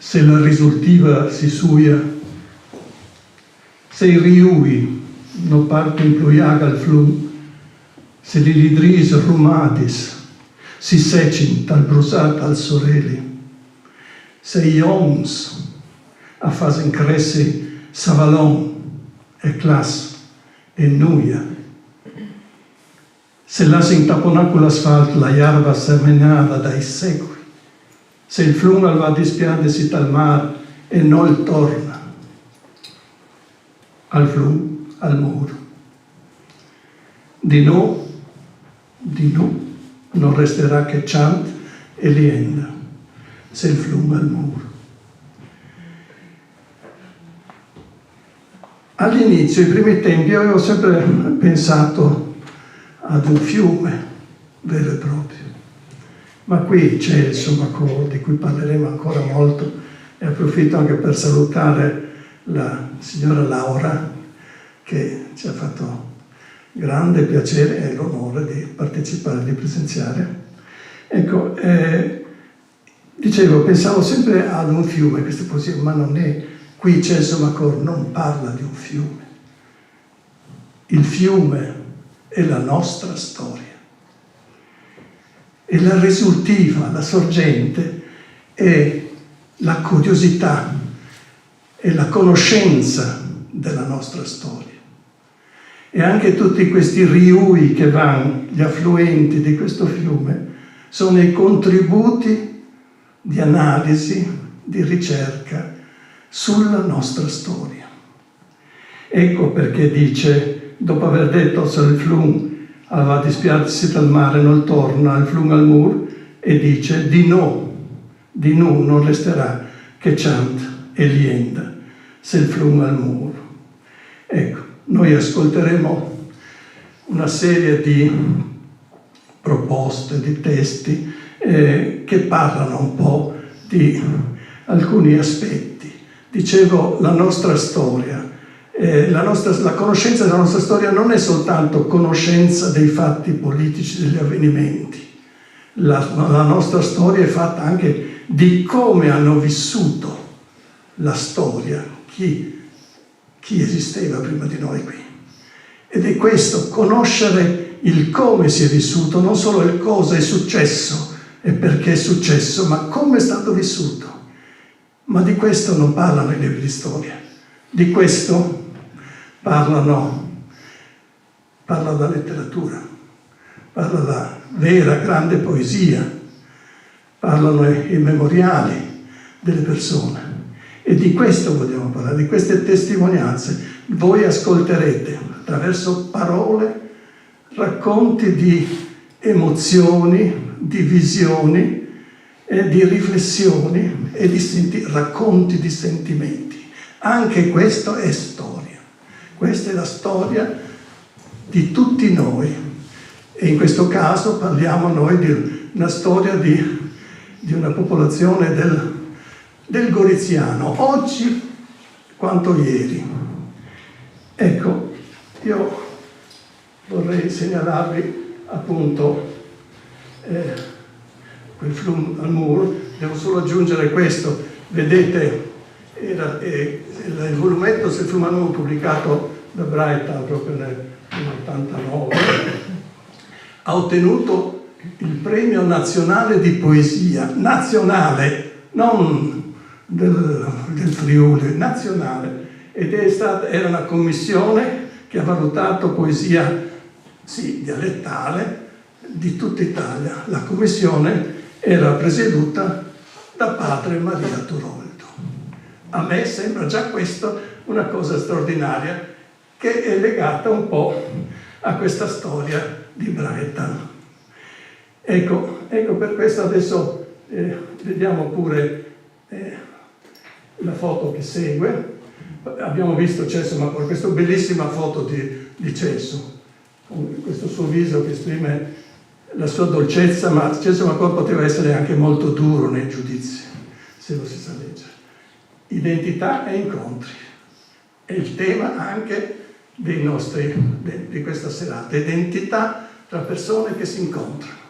se la risultiva si suia, se i riui non partono pluiaga al flum, se li lidris rumatis si secin tal brusat al soreli, se i oms a fasen cressi savalon e clas e nuia, se lasin taponar con l'asfalto la iarba semenada dai secoli, se il flum al va dispiandesi dal mar e non torna al flum, al muro. Di nu non resterà che chant e lienda, se il flum al muro. All'inizio, i primi tempi, io avevo sempre pensato ad un fiume vero e proprio. Ma qui c'è il Somacor, di cui parleremo ancora molto, e approfitto anche per salutare la signora Laura, che ci ha fatto grande piacere e l'onore di partecipare, di presenziare. Ecco, dicevo, pensavo sempre ad un fiume, questa poesia, ma non è, qui c'è il Somacor, non parla di un fiume. Il fiume è la nostra storia. E la risultiva, la sorgente, è la curiosità e la conoscenza della nostra storia. E anche tutti questi riui che vanno, gli affluenti di questo fiume, sono i contributi di analisi, di ricerca sulla nostra storia. Ecco perché dice, dopo aver detto se il flum va dispiarsi dal mare non torna al flum al mur, e dice di nu non resterà che chant e lienda se il flum al mur. Ecco, noi ascolteremo una serie di proposte, di testi che parlano un po' di alcuni aspetti. Dicevo, la nostra storia. La conoscenza della nostra storia non è soltanto conoscenza dei fatti politici, degli avvenimenti. La nostra storia è fatta anche di come hanno vissuto la storia, chi esisteva prima di noi qui. Ed è questo, conoscere il come si è vissuto, non solo il cosa è successo e perché è successo, ma come è stato vissuto. Ma di questo non parlano i libri di storia. Di questo parla la letteratura, parla la vera grande poesia, parlano i memoriali delle persone. E di questo vogliamo parlare, di queste testimonianze. Voi ascolterete attraverso parole, racconti di emozioni, di visioni, di riflessioni e racconti di sentimenti. Anche questo è storia. Questa è la storia di tutti noi. E in questo caso parliamo noi di una storia di una popolazione del Goriziano, oggi quanto ieri. Ecco, io vorrei segnalarvi appunto quel flum al mur. Devo solo aggiungere questo, vedete, il volumetto sul flum al mur pubblicato da Breital proprio nell'89 ha ottenuto il premio nazionale di poesia, nazionale, non del Friuli, nazionale, ed era una commissione che ha valutato poesia, sì, dialettale, di tutta Italia. La commissione era presieduta da padre Maria Turoldo. A me sembra già questo una cosa straordinaria che è legata un po' a questa storia di Breital. Ecco per questo adesso vediamo pure la foto che segue. Abbiamo visto Celso Macor, questa bellissima foto di Celso, con questo suo viso che esprime la sua dolcezza, ma Celso Macor poteva essere anche molto duro nei giudizi, se lo si sa leggere. Identità e incontri è il tema anche di questa serata, identità tra persone che si incontrano.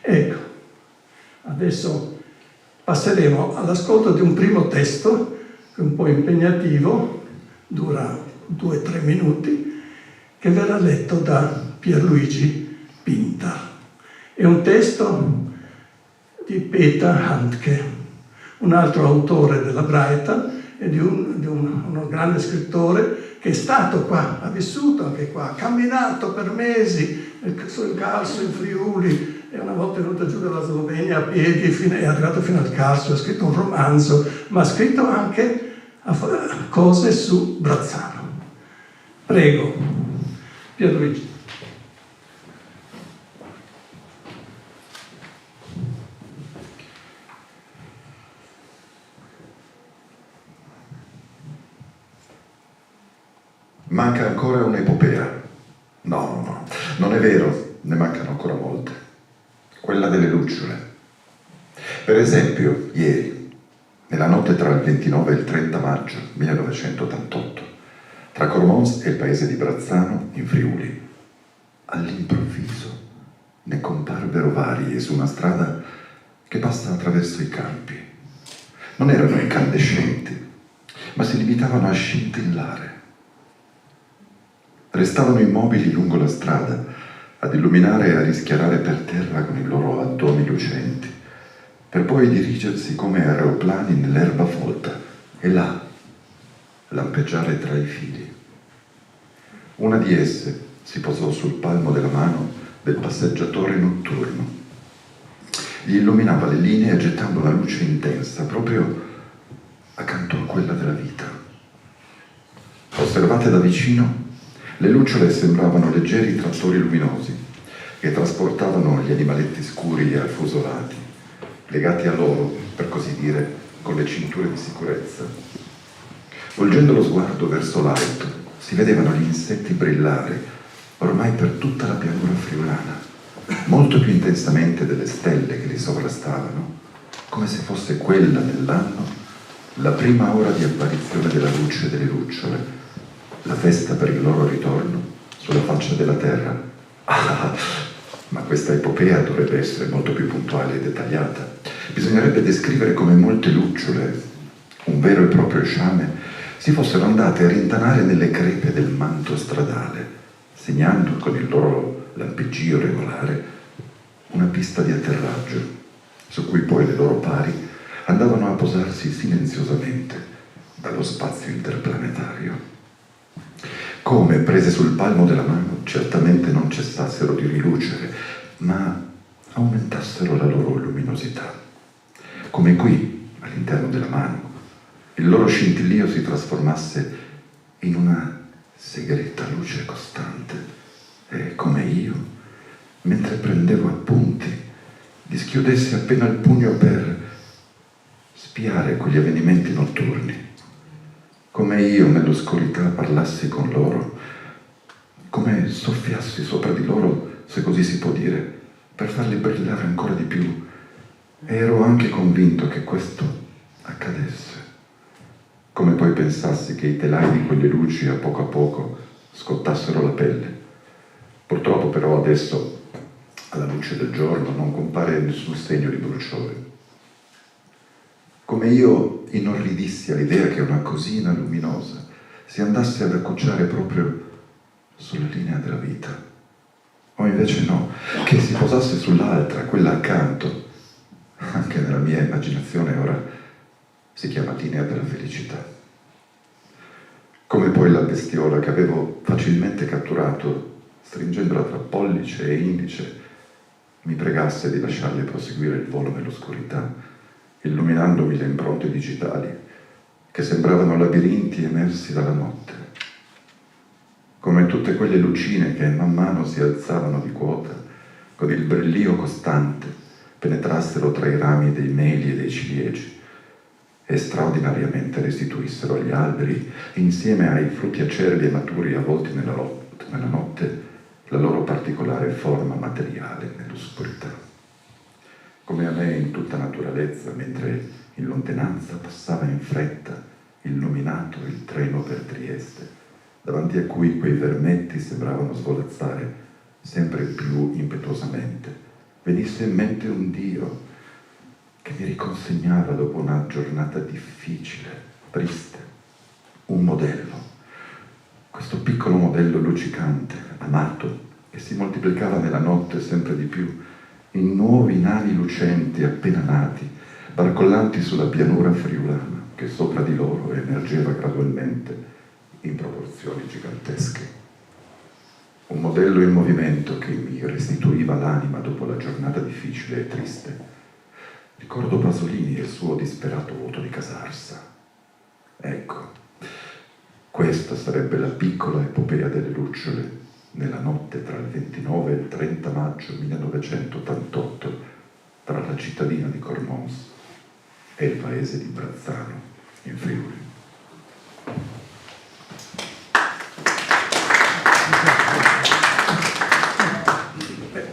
Ecco, adesso passeremo all'ascolto di un primo testo, che è un po' impegnativo, dura 2-3 minuti, che verrà letto da Pierluigi Pinta. È un testo di Peter Handke, un altro autore della Breita e di uno grande scrittore che è stato qua, ha vissuto anche qua, ha camminato per mesi sul Carso in Friuli e una volta è venuto giù dalla Slovenia a piedi, è arrivato fino al Carso, ha scritto un romanzo, ma ha scritto anche cose su Brazzano. Prego, Pierluigi. Manca ancora un'epopea. No, non è vero, ne mancano ancora molte. Quella delle lucciole. Per esempio, ieri, nella notte tra il 29 e il 30 maggio 1988, tra Cormons e il paese di Brazzano, in Friuli, all'improvviso ne comparvero varie su una strada che passa attraverso i campi. Non erano incandescenti, ma si limitavano a scintillare. Restavano immobili lungo la strada, ad illuminare e a rischiarare per terra con i loro addoni lucenti, per poi dirigersi come aeroplani nell'erba folta e là lampeggiare tra i fili. Una di esse si posò sul palmo della mano del passeggiatore notturno. Gli illuminava le linee gettando una luce intensa proprio accanto a quella della vita. Osservate da vicino, le lucciole sembravano leggeri trattori luminosi che trasportavano gli animaletti scuri e affusolati, legati a loro, per così dire, con le cinture di sicurezza. Volgendo lo sguardo verso l'alto, si vedevano gli insetti brillare, ormai per tutta la pianura friulana, molto più intensamente delle stelle che li sovrastavano, come se fosse quella dell'anno la prima ora di apparizione della luce delle lucciole, la festa per il loro ritorno sulla faccia della terra. Ma questa epopea dovrebbe essere molto più puntuale e dettagliata. Bisognerebbe descrivere come molte lucciole, un vero e proprio sciame, si fossero andate a rintanare nelle crepe del manto stradale, segnando con il loro lampeggio regolare una pista di atterraggio, su cui poi le loro pari andavano a posarsi silenziosamente dallo spazio interplanetario. Come, prese sul palmo della mano, certamente non cessassero di rilucere, ma aumentassero la loro luminosità. Come qui, all'interno della mano, il loro scintillio si trasformasse in una segreta luce costante. E come io, mentre prendevo appunti, dischiudessi appena il pugno per spiare quegli avvenimenti notturni. Come io nell'oscurità parlassi con loro, come soffiassi sopra di loro, se così si può dire, per farli brillare ancora di più. E ero anche convinto che questo accadesse. Come poi pensassi che i telai di quelle luci a poco scottassero la pelle. Purtroppo però adesso, alla luce del giorno, non compare nessun segno di bruciore. Come io inorridissi all'idea che una cosina luminosa si andasse ad accucciare proprio sulla linea della vita. O invece no, che si posasse sull'altra, quella accanto. Anche nella mia immaginazione ora si chiama linea della felicità. Come poi la bestiola che avevo facilmente catturato, stringendola tra pollice e indice, mi pregasse di lasciarle proseguire il volo nell'oscurità, illuminandomi le impronte digitali che sembravano labirinti emersi dalla notte. Come tutte quelle lucine che man mano si alzavano di quota, con il brillio costante, penetrassero tra i rami dei meli e dei ciliegi e straordinariamente restituissero agli alberi, insieme ai frutti acerbi e maturi avvolti nella notte, la loro particolare forma materiale nell'oscurità. Come a me in tutta naturalezza, mentre in lontananza passava in fretta, illuminato il treno per Trieste, davanti a cui quei vermetti sembravano svolazzare sempre più impetuosamente, venisse in mente un Dio che mi riconsegnava dopo una giornata difficile, triste, un modello. Questo piccolo modello luccicante, amato, che si moltiplicava nella notte sempre di più in nuovi nani lucenti appena nati, barcollanti sulla pianura friulana che sopra di loro emergeva gradualmente in proporzioni gigantesche. Un modello in movimento che mi restituiva l'anima dopo la giornata difficile e triste. Ricordo Pasolini e il suo disperato voto di Casarsa. Ecco, questa sarebbe la piccola epopea delle lucciole nella notte tra il 29 e il 30 maggio 1988 tra la cittadina di Cormons e il paese di Brazzano, in Friuli.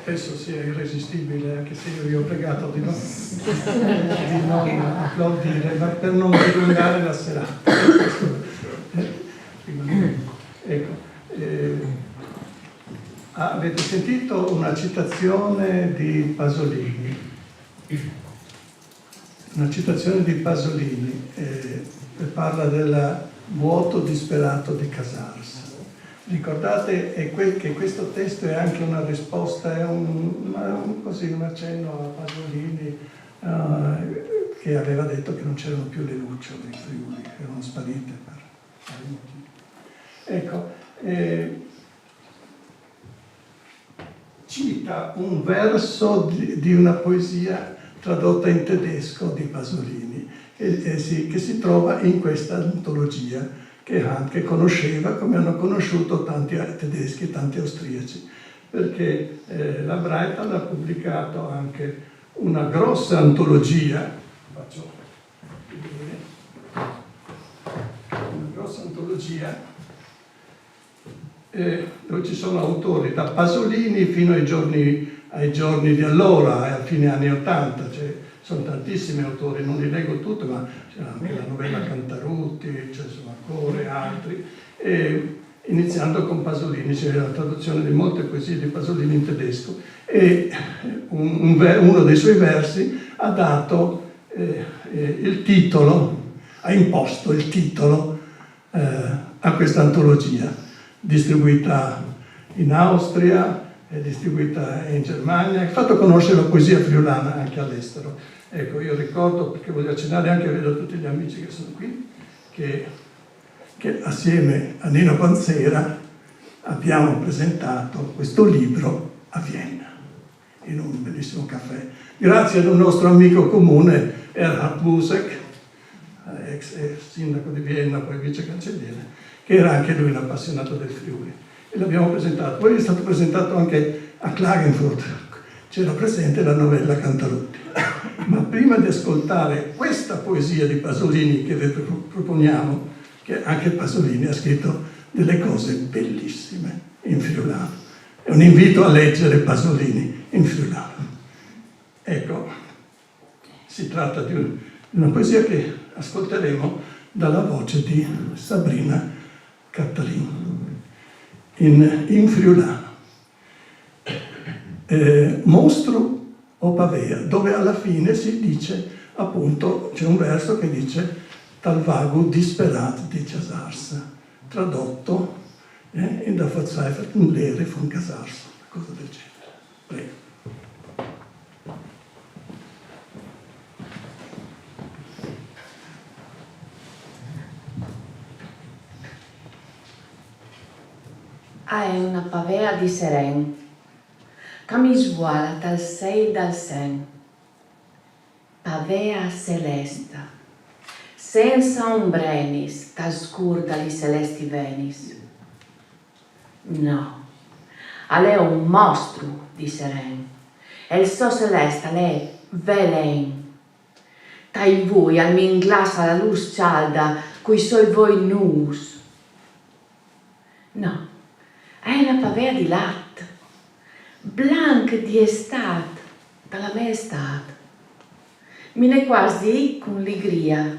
Penso sia irresistibile, anche se io vi ho pregato di non applaudire, ma per non dilungare la serata. Ecco, avete sentito una citazione di Pasolini? Una citazione di Pasolini che parla del vuoto disperato di Casarsa. Ricordate che questo testo è anche una risposta, è un accenno a Pasolini che aveva detto che non c'erano più le lucciole in Friuli, erano sparite per vari motivi. Ecco, cita un verso di una poesia tradotta in tedesco di Pasolini che si trova in questa antologia che Handke conosceva come hanno conosciuto tanti tedeschi e tanti austriaci, perché la Breithaupt ha pubblicato anche una grossa antologia, dove ci sono autori da Pasolini fino ai giorni di allora, a fine anni '80, sono tantissimi autori, non li leggo tutti, ma c'è anche la novella Cantarutti, c'è ancora altri, e iniziando con Pasolini, c'è la traduzione di molte poesie di Pasolini in tedesco, e uno dei suoi versi ha dato il titolo, ha imposto il titolo a questa antologia, distribuita in Austria, è distribuita in Germania, ha fatto conoscere la poesia friulana anche all'estero. Ecco, io ricordo, perché voglio accennare anche, vedo tutti gli amici che sono qui, che assieme a Nino Panzera abbiamo presentato questo libro a Vienna, in un bellissimo caffè, grazie ad un nostro amico comune, Erhard Busek, ex sindaco di Vienna, poi vice cancelliere, che era anche lui un appassionato del Friuli. E l'abbiamo presentato. Poi è stato presentato anche a Klagenfurt, c'era presente la novella Cantarutti. Ma prima di ascoltare questa poesia di Pasolini che vi proponiamo, che anche Pasolini ha scritto delle cose bellissime in friulano. È un invito a leggere Pasolini in friulano. Ecco, si tratta di una poesia che ascolteremo dalla voce di Sabrina Cattalin in friulano. Mostru o pavea, dove alla fine si dice, appunto, c'è un verso che dice tal vago disperat di Casarsa, tradotto in da verzweifelten Lehre von Casarsa, cosa del genere. Prego. È una pavea di seren, che mi svuola dal sei dal sen, pavea celesta, senza ombrenis, dal scur dagli celesti venis. No, è un mostro di seren, e il so celeste è velen. Tai voi al mi inglassa la luz cialda, cui soi voi nus. No, è una pavea di latte, blanca di estate, dalla mia estate. Mi ne quasi con l'igria,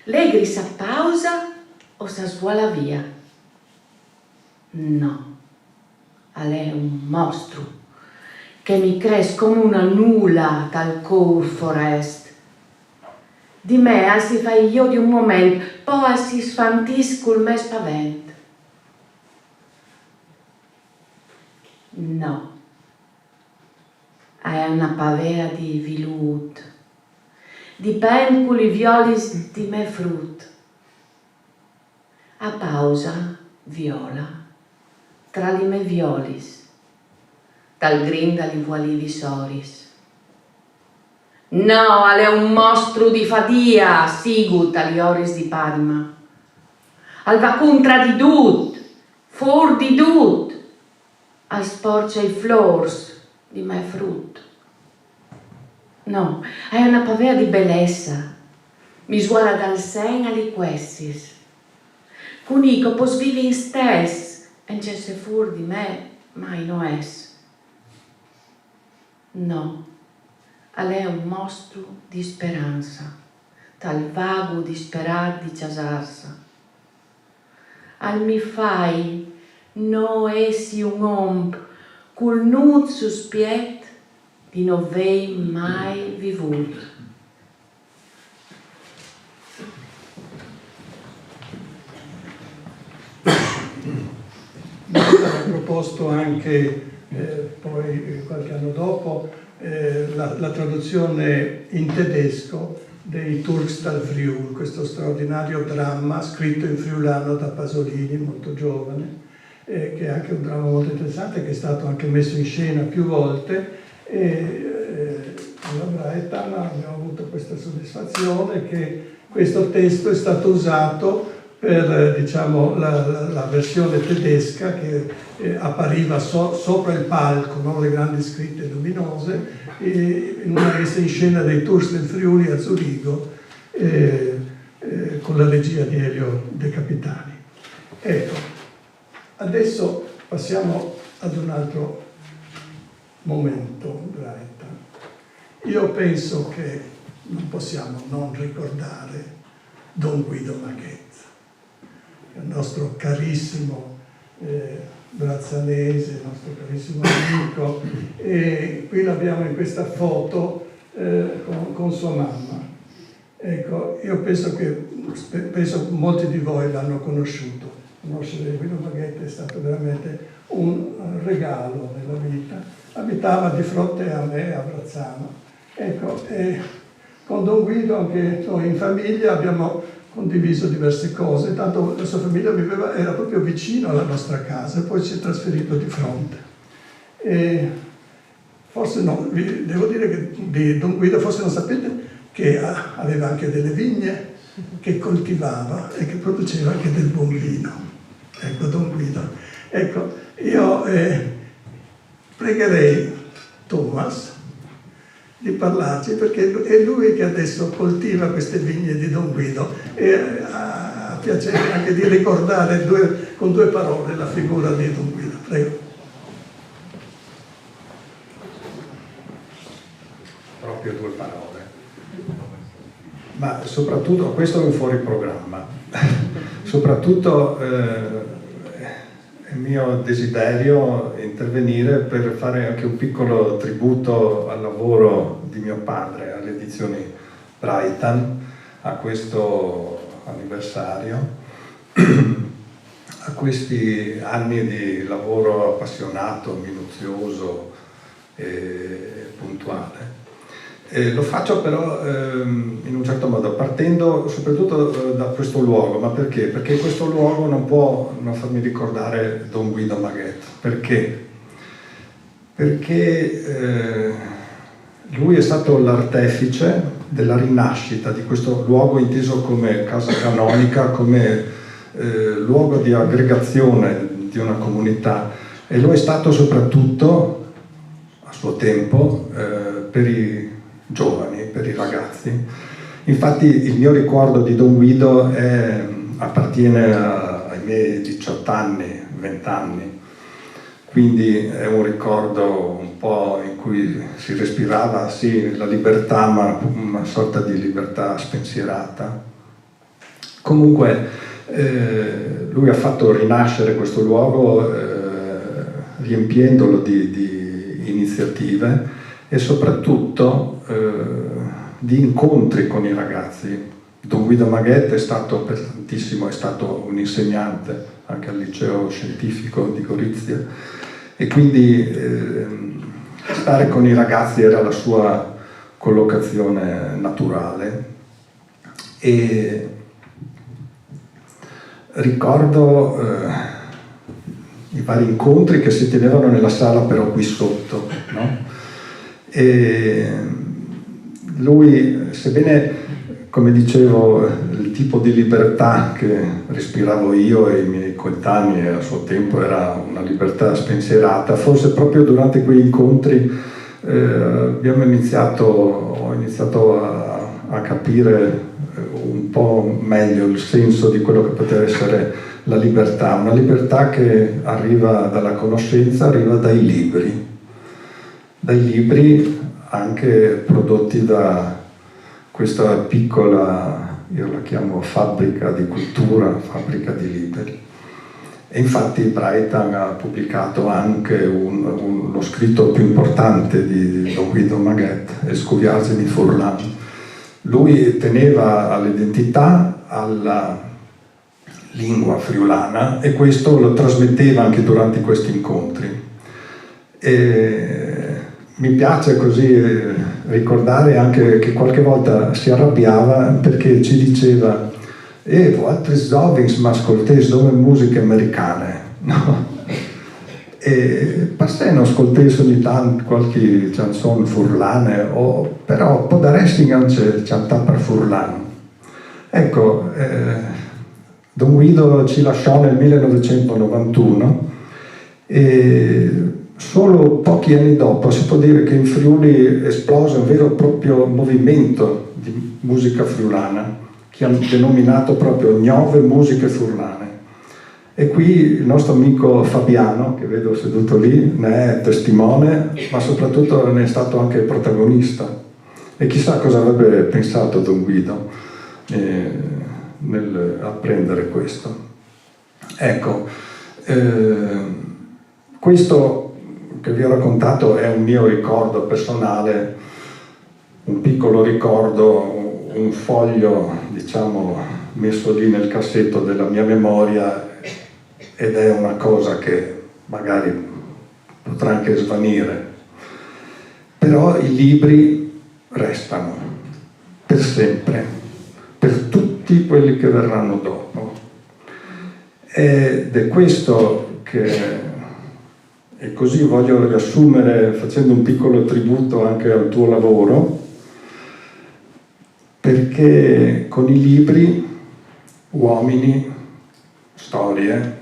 l'egri sa pausa o sa svuola via. No, è un mostro che mi cres come una nulla dal cor forest, Di me si fa io di un momento, poi si sfantisco il me spavento. No, è una pavea di vilut, di penculi violis di me frut. A pausa, viola, tra li me violis, dal grinda li vuolivi soris. No, è un mostro di fadia, sigut agli oris di Padma. Al vacuntra di dut, for di dut, al sporce i flors di me frut. No, è una pavea di bellezza, mi suona dal sen agli quessis. Cunico pos vivi in stes, e se fur di me mai no es. No. È un mostro di speranza, tal vago disperar di ciasarsa. Al mi fai, no essi un omp, cul nut sospiet di no vei mai vivut. Ha proposto anche, poi qualche anno dopo, la traduzione in tedesco dei Turks dal Friul, questo straordinario dramma scritto in friulano da Pasolini, molto giovane, che è anche un dramma molto interessante, che è stato anche messo in scena più volte, e alla Breitan abbiamo avuto questa soddisfazione che questo testo è stato usato per, diciamo, la versione tedesca che appariva sopra il palco, no? Le grandi scritte luminose, in una messa in scena dei Turks del Friuli a Zurigo, con la regia di Elio De Capitani. Ecco, adesso passiamo ad un altro momento, Breitan. Io penso che non possiamo non ricordare Don Guido Maghet, il nostro carissimo brazzanese, il nostro carissimo amico, e qui l'abbiamo in questa foto con sua mamma. Ecco, io penso che molti di voi l'hanno conosciuto. Conoscere Guido Maghet è stato veramente un regalo nella vita. Abitava di fronte a me a Brazzano. Ecco, e con Don Guido anche noi in famiglia abbiamo condiviso diverse cose, tanto la sua famiglia era proprio vicino alla nostra casa e poi si è trasferito di fronte. E forse no, devo dire che di Don Guido forse non sapete che aveva anche delle vigne che coltivava e che produceva anche del buon vino. Ecco, Don Guido. Ecco, io pregherei Thomas di parlarci, perché è lui che adesso coltiva queste vigne di Don Guido e ha piacere anche di ricordare con due parole la figura di Don Guido. Prego. Proprio due parole. Ma soprattutto, questo è un fuori programma, soprattutto è mio desiderio intervenire per fare anche un piccolo tributo al lavoro di mio padre alle edizioni Breitan, a questo anniversario, a questi anni di lavoro appassionato, minuzioso e puntuale. Lo faccio però in un certo modo, partendo soprattutto da questo luogo. Ma perché? Perché questo luogo non può non farmi ricordare Don Guido Maghet. Perché? Perché lui è stato l'artefice della rinascita di questo luogo inteso come casa canonica, come luogo di aggregazione di una comunità, e lo è stato soprattutto a suo tempo per i giovani, per i ragazzi. Infatti il mio ricordo di Don Guido appartiene ai miei 18 anni, 20 anni, quindi è un ricordo un po' in cui si respirava sì la libertà, ma una sorta di libertà spensierata. Comunque lui ha fatto rinascere questo luogo riempiendolo di iniziative, e soprattutto di incontri con i ragazzi. Don Guido Maghet è stato per tantissimo, è stato un insegnante anche al liceo scientifico di Gorizia, e quindi stare con i ragazzi era la sua collocazione naturale. E ricordo i vari incontri che si tenevano nella sala però qui sotto, no? E lui, sebbene, come dicevo, il tipo di libertà che respiravo io e i miei coetanei a suo tempo era una libertà spensierata, forse proprio durante quei incontri ho iniziato a capire un po' meglio il senso di quello che poteva essere la libertà, una libertà che arriva dalla conoscenza, arriva dai libri anche prodotti da questa piccola, io la chiamo fabbrica di cultura, fabbrica di libri. E infatti Breitung ha pubblicato anche lo scritto più importante di Don Guido Maghet, Scuviarsi di Furlan. Lui teneva all'identità, alla lingua friulana, e questo lo trasmetteva anche durante questi incontri. E mi piace così ricordare anche che qualche volta si arrabbiava perché ci diceva altre Zovings ma ascoltes dove musiche americane, no? E passè non ascoltes ogni tanto qualche canzone furlane, però può daresti anche cantare per furlano. Ecco, Don Guido ci lasciò nel 1991 e solo pochi anni dopo si può dire che in Friuli esplose un vero e proprio movimento di musica friulana che hanno denominato proprio Nuove Musiche Furlane. E qui il nostro amico Fabiano, che vedo seduto lì, ne è testimone, ma soprattutto ne è stato anche protagonista. E chissà cosa avrebbe pensato Don Guido nel apprendere questo. Ecco, questo che vi ho raccontato è un mio ricordo personale, un piccolo ricordo, un foglio, diciamo, messo lì nel cassetto della mia memoria, ed è una cosa che magari potrà anche svanire, però i libri restano per sempre, per tutti quelli che verranno dopo. Ed è questo che... E così voglio riassumere facendo un piccolo tributo anche al tuo lavoro, perché con i libri uomini, storie,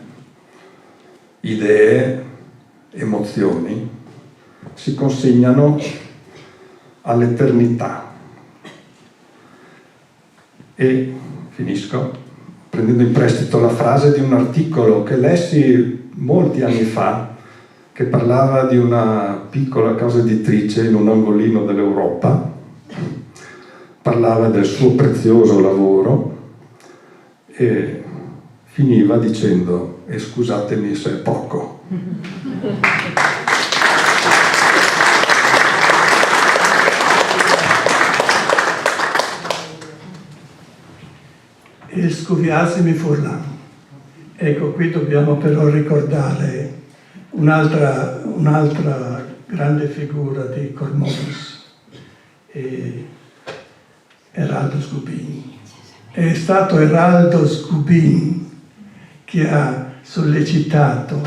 idee, emozioni si consegnano all'eternità. E finisco prendendo in prestito la frase di un articolo che lessi molti anni fa, che parlava di una piccola casa editrice in un angolino dell'Europa, parlava del suo prezioso lavoro e finiva dicendo: e scusatemi se è poco. Il Scuviarsi Furlan. Ecco, qui dobbiamo però ricordare un'altra grande figura di Cormoris, Eraldo Scubini. È stato Eraldo Scubini che ha sollecitato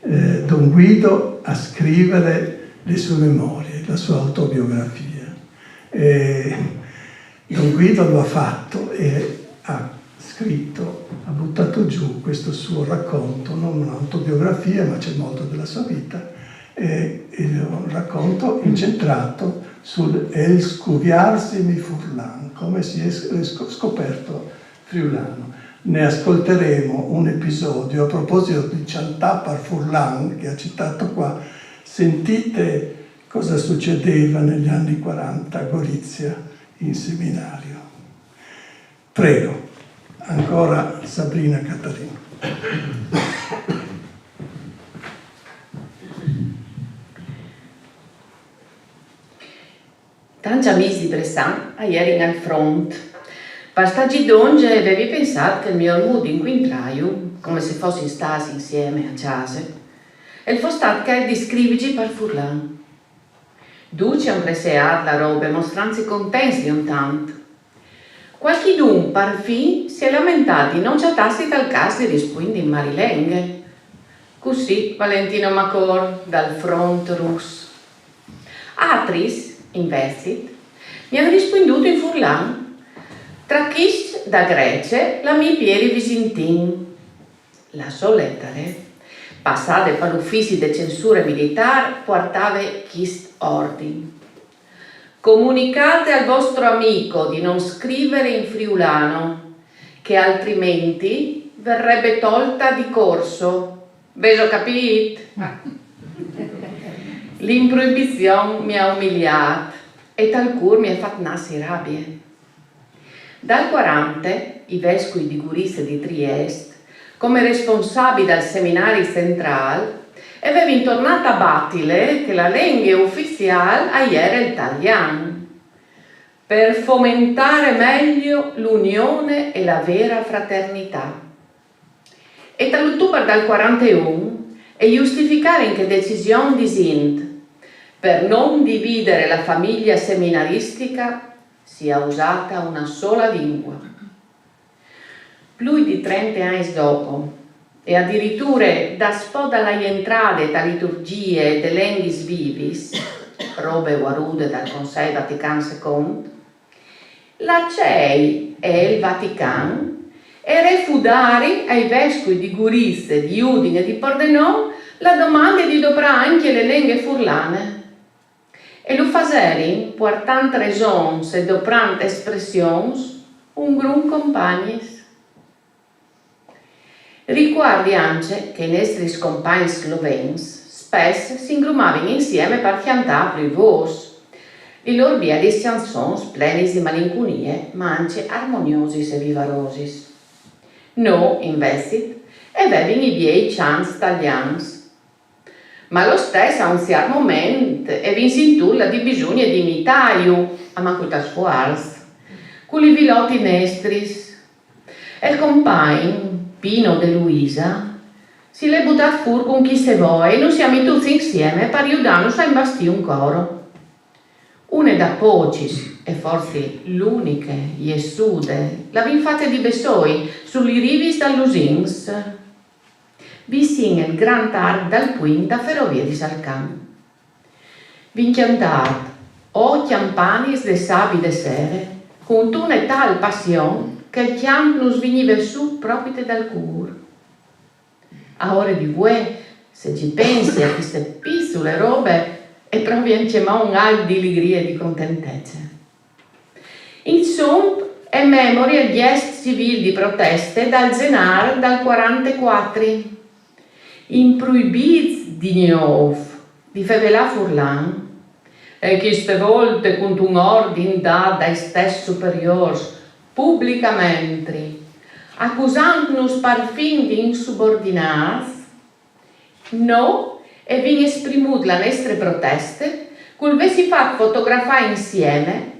Don Guido a scrivere le sue memorie, la sua autobiografia. Don Guido lo ha fatto e ha scritto, ha buttato giù questo suo racconto, non un'autobiografia, ma c'è molto della sua vita, un racconto incentrato sul El Scuviarsi Furlan, come si è scoperto friulano. Ne ascolteremo un episodio a proposito di Chantà par Furlan, che ha citato qua. Sentite cosa succedeva negli anni 40 a Gorizia in seminario. Prego. Ancora Sabrina Catarina. Tanto tanti amici di Bressan ieri al front. Per stagi d'onge avevi pensato che il mio mood incontraio, come se fossi stati insieme a casa, e il fostat che descrivigi per Furlan. Duci han preseat la roba, mostrandosi contenti un tanto. Qualchidun, per fin, si è lamentato di non chattarsi dal caso di rispondere in marilenghe. Così Valentino Macor, dal front russo. Altris, invece, mi hanno risponduto in Furlan. Tra chist da Grecia, la mia Pieri Visintin. La sua lettera, passata per l'ufficio di censura militare, portava chist ordine. Comunicate al vostro amico di non scrivere in friulano, che altrimenti verrebbe tolta di corso. Veso capito? L'improibizione mi ha umiliato e talcur mi ha fatto nassi rabbia. Dal 40, i vescovi di Gurisse di Trieste, come responsabili del seminario centrale, avevano tornato a battile che la lingua ufficiale era l'italiano, per fomentare meglio l'unione e la vera fraternità. E dall'ottobre del 41 è giustificare in che decisione di Sint per non dividere la famiglia seminaristica sia usata una sola lingua. Più di 30 anni dopo, e addirittura da spoda alle entrate da liturgie e delle lenghis vivis, robe guarude dal Consiglio Vaticano II, la CEI e il Vaticano e refudare ai vescovi di Gurisse, di Udine e di Pordenone la domanda di doprà anche le lingue furlane. E lo faseri, per tante ragioni e doprante espressioni, un grun compagnis. Ricordi anche che i nostri compagni sloveni spesso si ingrumavano insieme per cantare più voce. I loro bieli canzoni pleni di malinconie, ma anche armoniosi e vivarosi. No, invece, avevano i miei chants italiani. Ma lo stesso a un certo momento e vi insintulla di bisogno di imitaio, a mancutas fuars, con i viloti nestris. E il compagno, Pino de Luisa, si l'è buttato fuori con chi se vuoi e noi siamo tutti insieme per aiutarci a imbastire un coro. Una da Pocis, e forse l'unica, Iesude, l'abbiamo fatta di Bessoi, sugli rivi dall'Usins, vicino il Grand Arc dal Puin da Ferrovia di Salcan. Vi cantate, o campanis de sabi de sere, con una tal passione che il chiam nos veniva su proprio dal cuore. A ore di voi, se ci pensi a queste piccole robe, è proprio anche un al di allegria e di contentezza. Insomma, è memoria di gesti civili di proteste dal Zenar dal 44. In proibits di nuovo, di Fevelà Furlan, e queste volte con un ordine dato dai stessi superiori, pubblicamente, accusandonos per fin di insubordinati, no, e vi esprimut la nostre proteste, col vesi fatto fotografare insieme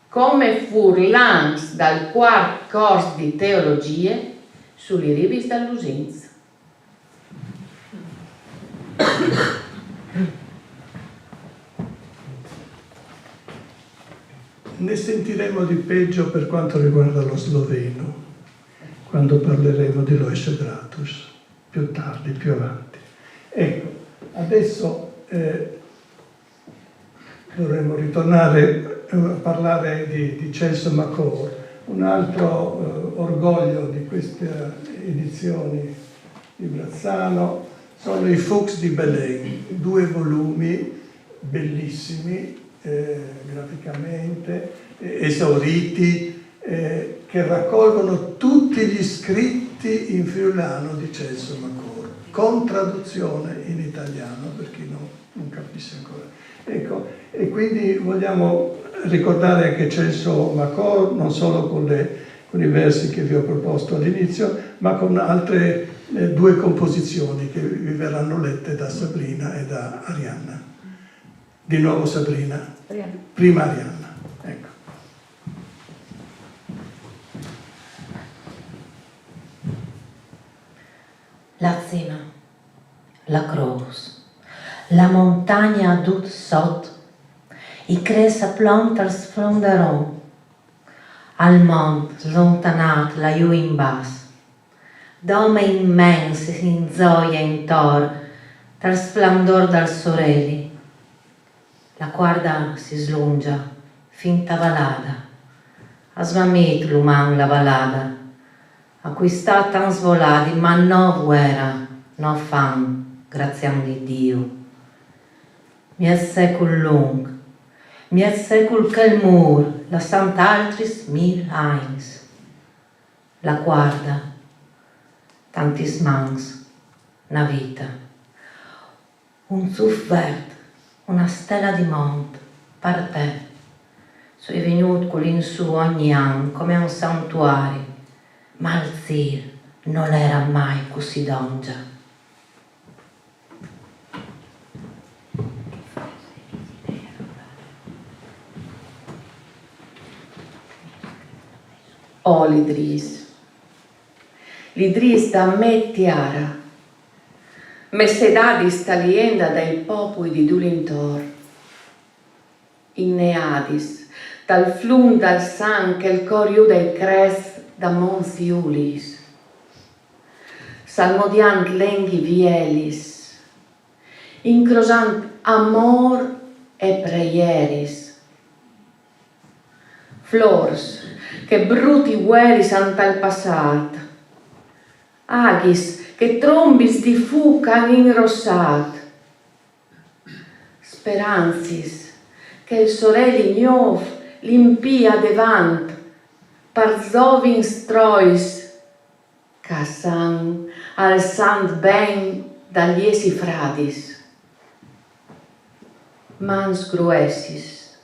come Furlans dal quarto corso di teologie sugli rivi dall'Usins. Ne sentiremo di peggio per quanto riguarda lo sloveno, quando parleremo di Lois Bratus, più tardi, più avanti. Ecco, adesso dovremmo ritornare a parlare di Celso Macor. Un altro orgoglio di queste edizioni di Brazzano sono i Fuchs di Belen, 2 volumi bellissimi, graficamente, esauriti, che raccolgono tutti gli scritti in friulano di Celso Macor, con traduzione in italiano, per chi non capisce ancora. Ecco, e quindi vogliamo ricordare anche Celso Macor, non solo con i versi che vi ho proposto all'inizio, ma con altre 2 composizioni che vi verranno lette da Sabrina e da Arianna. Di nuovo Sabrina, prima Arianna. La cima, la cruz, la montagna dut sot, i cresa plonters fronderon, al mont lontanat laiù in bas, d'ome immens in zoia intor, dal splendor dal soreli. La guarda si slungia, finta valada, ha smamit l'uman la valada, a cui sta tan svoladi, ma no guerra, no fan, graziam di Dio. Miet secul lung, miet secul quel mur, la sant'altris 1000 anys. La guarda, tantis mans, na vita, un zuf verd, una stella di mont, per te, sui venuti quell'insù ogni anno come un santuario, ma il zir non era mai così dongia. Oh, l'Idris da me tiara, me sedadi sta lienda dai popoli di Dulintor, in Neadis, dal flum dal san che il corio dei cres da Monsi Ulis, salmodiant lenghi vielis, incrociant amor e preieris, flors che bruti ueris antal passat, agis che trombis di fucan inrossat, speranzis che il sorelli gnov limpia devant, parzovin strois, casan al sant ben dagli esi fradis, mans gruessis,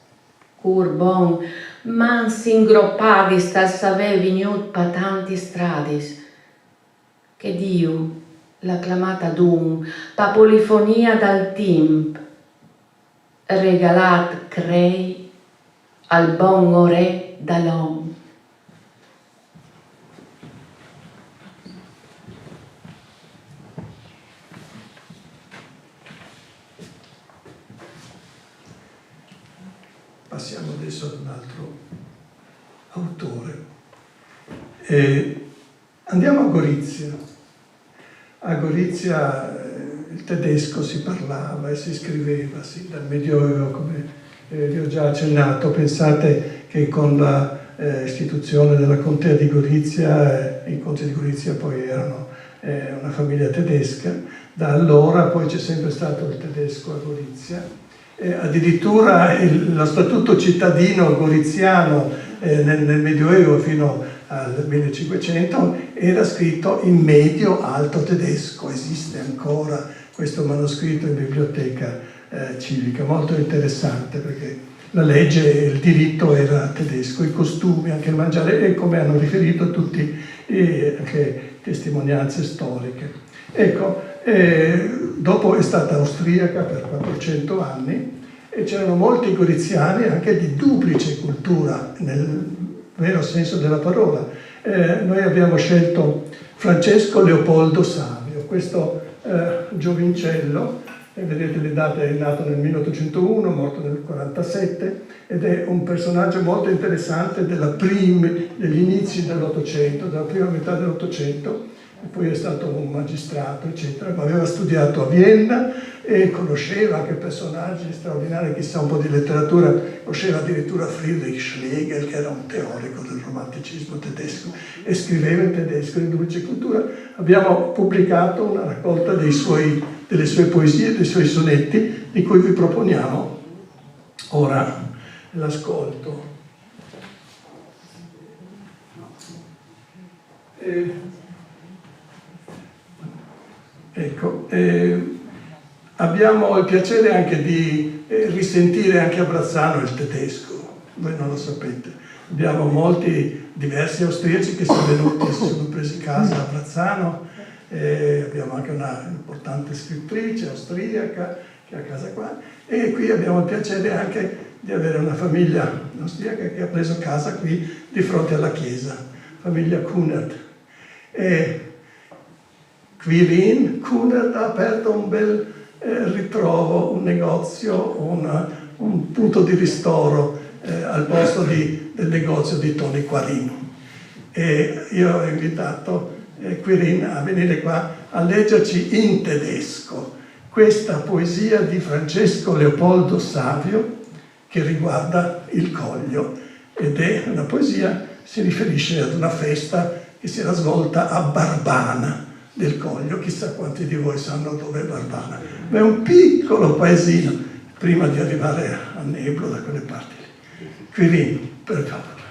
cur bon, mans ingroppadis tal save vignut patanti stradis, che Dio l'acclamata dum, pa polifonia dal timp, regalat crei al bon ore dall'om. Passiamo adesso ad un altro autore. Andiamo a Gorizia. A Gorizia il tedesco si parlava e si scriveva sì, dal Medioevo, come vi ho già accennato. Pensate che con la istituzione della contea di Gorizia, i conti di Gorizia poi erano una famiglia tedesca, da allora poi c'è sempre stato il tedesco a Gorizia. Addirittura lo statuto cittadino goriziano nel Medioevo fino al 1500 era scritto in medio alto tedesco. Esiste ancora questo manoscritto in biblioteca civica, molto interessante perché la legge e il diritto era tedesco, i costumi, anche il mangiare, e come hanno riferito tutti anche testimonianze storiche. Ecco, dopo è stata austriaca per 400 anni e c'erano molti goriziani anche di duplice cultura, nel vero senso della parola. Noi abbiamo scelto Francesco Leopoldo Savio, questo giovincello, vedete le date, è nato nel 1801, morto nel 47, ed è un personaggio molto interessante degli inizi dell'Ottocento, della prima metà dell'Ottocento. Poi è stato un magistrato, eccetera, ma aveva studiato a Vienna e conosceva anche personaggi straordinari, chissà un po' di letteratura, conosceva addirittura Friedrich Schlegel, che era un teorico del romanticismo tedesco, e scriveva in tedesco in duplice cultura. Abbiamo pubblicato una raccolta delle sue poesie, dei suoi sonetti, di cui vi proponiamo ora l'ascolto. Ecco, abbiamo il piacere anche di risentire anche a Brazzano il tedesco, voi non lo sapete. Abbiamo molti diversi austriaci che sono venuti, si sono presi casa a Brazzano, abbiamo anche una importante scrittrice austriaca che ha casa qua, e qui abbiamo il piacere anche di avere una famiglia austriaca che ha preso casa qui di fronte alla chiesa, famiglia Kunert. Quirin Kunert ha aperto un bel ritrovo, un negozio, un punto di ristoro al posto del negozio di Tony Quarin. E io ho invitato Quirin a venire qua a leggerci in tedesco questa poesia di Francesco Leopoldo Savio che riguarda il Coglio, ed è una poesia, si riferisce ad una festa che si era svolta a Barbana del Coglio. Chissà quanti di voi sanno dove è Barbana, ma è un piccolo paesino prima di arrivare a Neblo, da quelle parti lì. Quirin, per favore.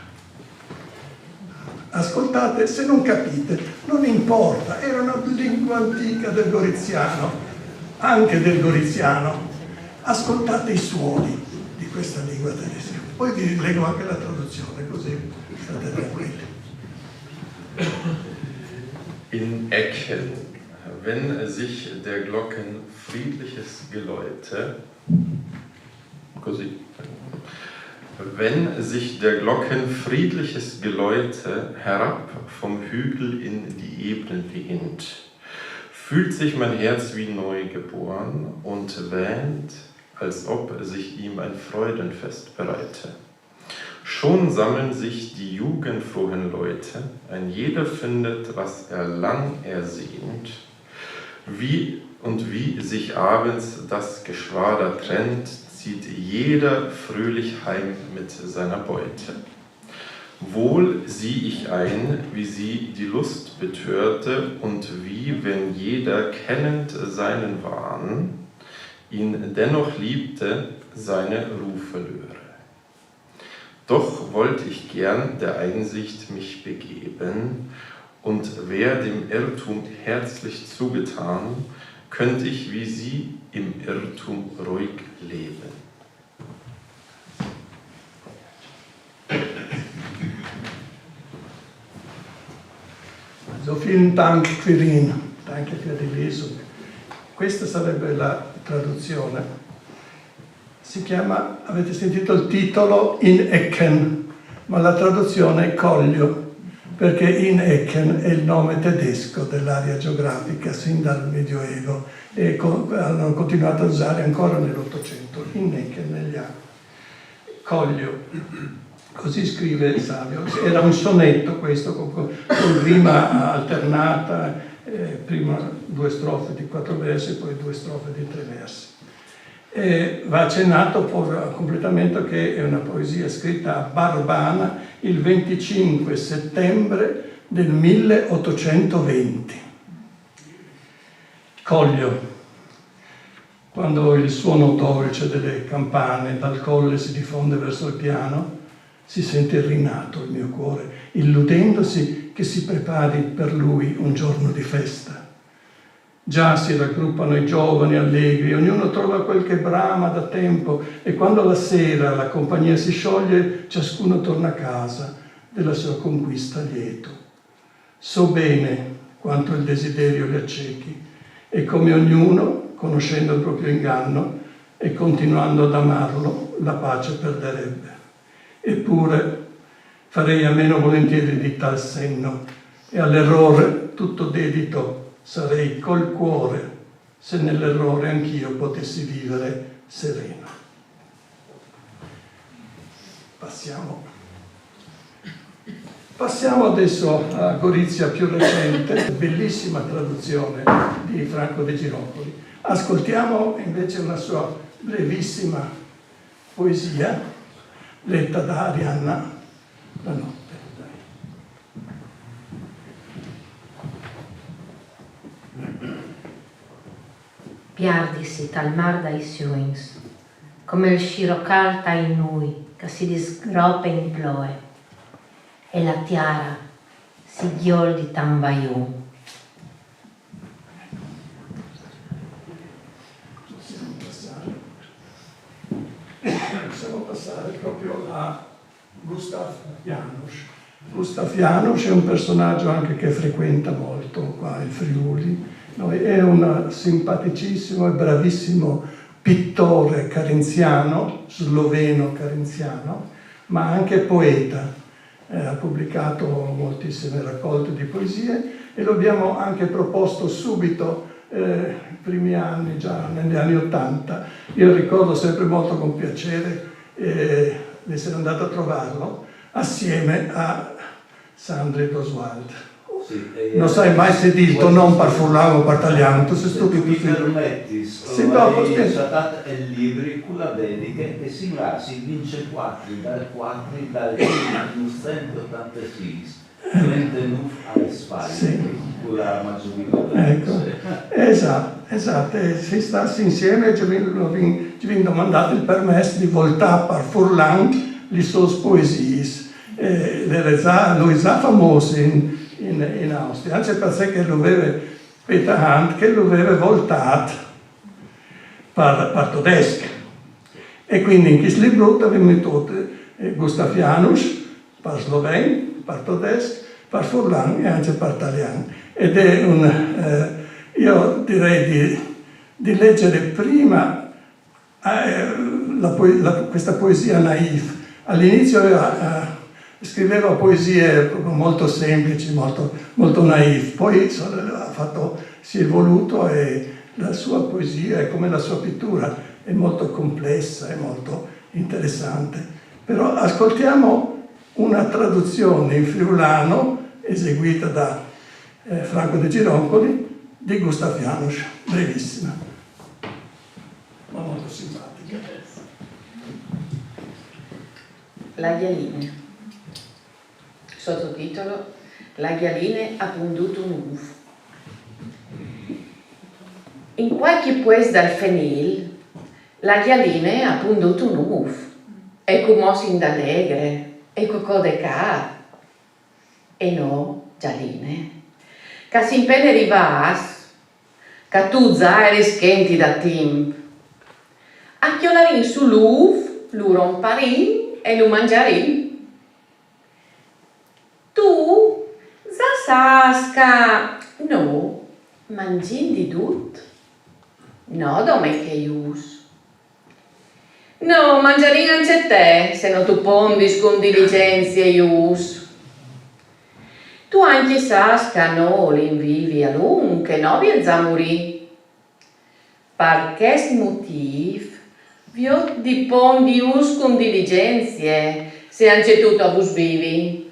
Ascoltate, se non capite, non importa, era una lingua antica del goriziano, anche del goriziano. Ascoltate i suoni di questa lingua tedesca. Poi vi leggo anche la traduzione, così state tranquilli. In Ecken, wenn sich der Glocken friedliches Geläute, così, wenn sich der Glocken friedliches Geläute herab vom Hügel in die Ebene lehnt, fühlt sich mein Herz wie neu geboren und wähnt, als ob sich ihm ein Freudenfest bereite. Schon sammeln sich die jugendfrohen Leute, ein jeder findet, was er lang ersehnt, wie sich abends das Geschwader trennt, zieht jeder fröhlich heim mit seiner Beute. Wohl sieh ich ein, wie sie die Lust betörte und wie, wenn jeder kennend seinen Wahn, ihn dennoch liebte, seine Rufe löre. Doch wollte ich gern der Einsicht mich begeben, und wär dem Irrtum herzlich zugetan, könnt ich wie sie im Irrtum ruhig leben. So, vielen Dank, Quirin. Danke für die Lesung. Questa sarebbe la traduzione. Si chiama, avete sentito il titolo, In Ecken, ma la traduzione è Coglio, perché In Ecken è il nome tedesco dell'area geografica sin dal Medioevo e hanno continuato a usare ancora nell'Ottocento, In Ecken negli anni. Coglio, così scrive Savio. Era un sonetto questo, con rima alternata, prima 2 strofe di 4 versi, poi 2 strofe di 3 versi. Va accennato poi a completamento che è una poesia scritta a Barbana il 25 settembre del 1820. Coglio, quando il suono dolce delle campane dal colle si diffonde verso il piano, si sente rinato il mio cuore, illudendosi che si prepari per lui un giorno di festa. Già si raggruppano i giovani allegri, ognuno trova quel che brama da tempo, e quando la sera la compagnia si scioglie, ciascuno torna a casa della sua conquista lieto. So bene quanto il desiderio li accechi, e come ognuno, conoscendo il proprio inganno e continuando ad amarlo, la pace perderebbe. Eppure farei a meno volentieri di tal senno, e all'errore tutto dedito sarei col cuore, se nell'errore anch'io potessi vivere sereno. Passiamo adesso a Gorizia più recente, bellissima traduzione di Franco De Girolamo. Ascoltiamo invece una sua brevissima poesia, letta da Arianna, La notte. Piardisi tal mar dai suins, come il scirocar tai nui che si disgrope in ploe, e la tiara si ghiol di tan vaiù. Possiamo passare proprio a Gustav Janusz. Gustav Janusz è un personaggio anche che frequenta molto qua il Friuli. È un simpaticissimo e bravissimo pittore carinziano, sloveno carinziano, ma anche poeta. ha pubblicato moltissime raccolte di poesie e lo abbiamo anche proposto subito, i primi anni, già negli anni *80. Io ricordo sempre molto con piacere di essere andato a trovarlo assieme a Sandri Doswald. Sì, non sai mai se dilto non par furlano o partagliano, tu sei se tu stupido. mi permetti, Sì, dopo, trattato il libro con la dedica e si lasci vince 4 dal 1986 29 alle spalle Sì. con la maggiore. Ecco, esatto, e si sta insieme e ci viene domandato il permesso di voltare par furlan le sue poesie. Lui è famoso in Austria, anche perché lo aveva Peter Hand, che lo aveva voltato per tedesco. E quindi in questo libro abbiamo messo Gustav Janusz per sloveno, per tedesco, per furlan e anche per italiano. Ed è io direi di leggere prima questa poesia naif. All'inizio scriveva poesie proprio molto semplici, molto naif, poi si è evoluto e la sua poesia è come la sua pittura, è molto complessa, è molto interessante. Però ascoltiamo una traduzione in friulano eseguita da Franco De Gironcoli di Gustav Janusz, brevissima, ma molto simpatica. La ghialine. Sottotitolo: La ghialine ha punduto un ufo. In qualche paese dal Fenil, la ghialine ha punduto un ufo. E come sin d'allegre, e cocò de ca. E no, gialine, che si impene rivas, che tu già eri schenti da timp. A chiolarin su l'uf, lu romparin e lu mangiarin. Tu, zasasca, no, mangin di tut? No, dome che ius. No, mangiarin anche te, se no tu pondis con diligenza ius. Tu anche sasca, no, l'invivi a lung, che no vi zamuri. Per questo motivo, vi ho di pondius con diligenza, se anche tutto a vos vivi.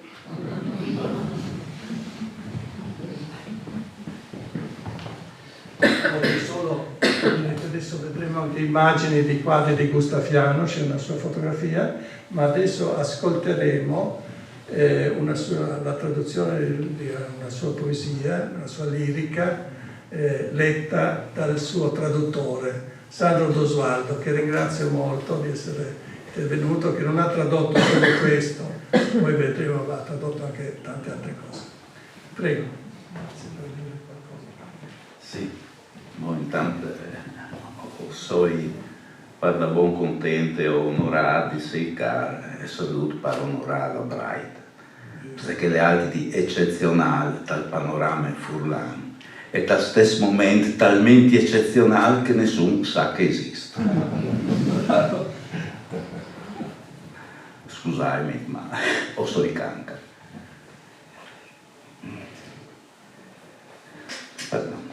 Adesso vedremo anche immagini di quadri di Gustav Janusz, una sua fotografia, ma adesso ascolteremo la traduzione di una sua poesia, una sua lirica, letta dal suo traduttore, Sandro Doswaldo, che ringrazio molto di essere intervenuto, che non ha tradotto solo questo, poi vedremo, ha tradotto anche tante altre cose. Prego. Sì, ma intanto sono per buon contento e onorato di essere saluto per onorare la Bright, perché le altri eccezionali dal panorama furlano e allo stesso momento talmente eccezionale che nessuno sa che esiste. Scusami, ma ho so di canca. Pardon.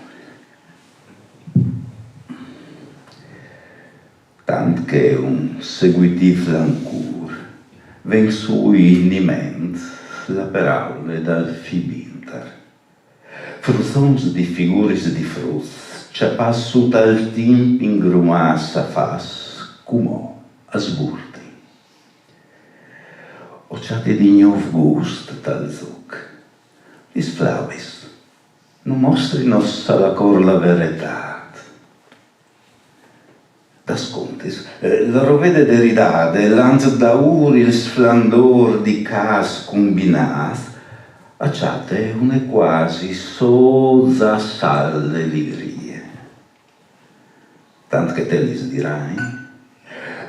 Tant che un seguitivo l'ancur ven sui niment la paraula dal fibinter. Frusons di figuris di frus, c'è passu tal timp ingrumassa fas, cumò, a sburti. Occiate di gnov gust tal zuc. Is flavis, non mostri nos alla cor la verità. Ascoltis, la rovede deridade, lanz d'aur il splendor di cas combinat, acciate une quasi soza salle ligrie. Tant che te lis dirai,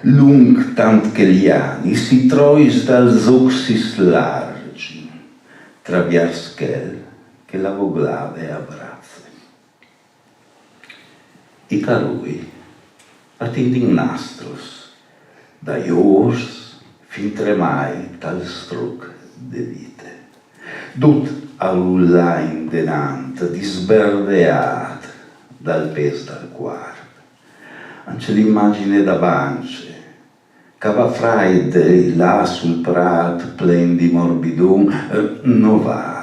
lung tant che gli anni si trois dal zoxis largi, traviars quel che la voglave abbracce. I carui, attending nastros, da iors fin tremai tal struc de vite. Dut all'ulain denant, disberdeat dal pes dal quarp. Anche l'immagine davanti, cava fraide là sul prat plen di morbidum, noval.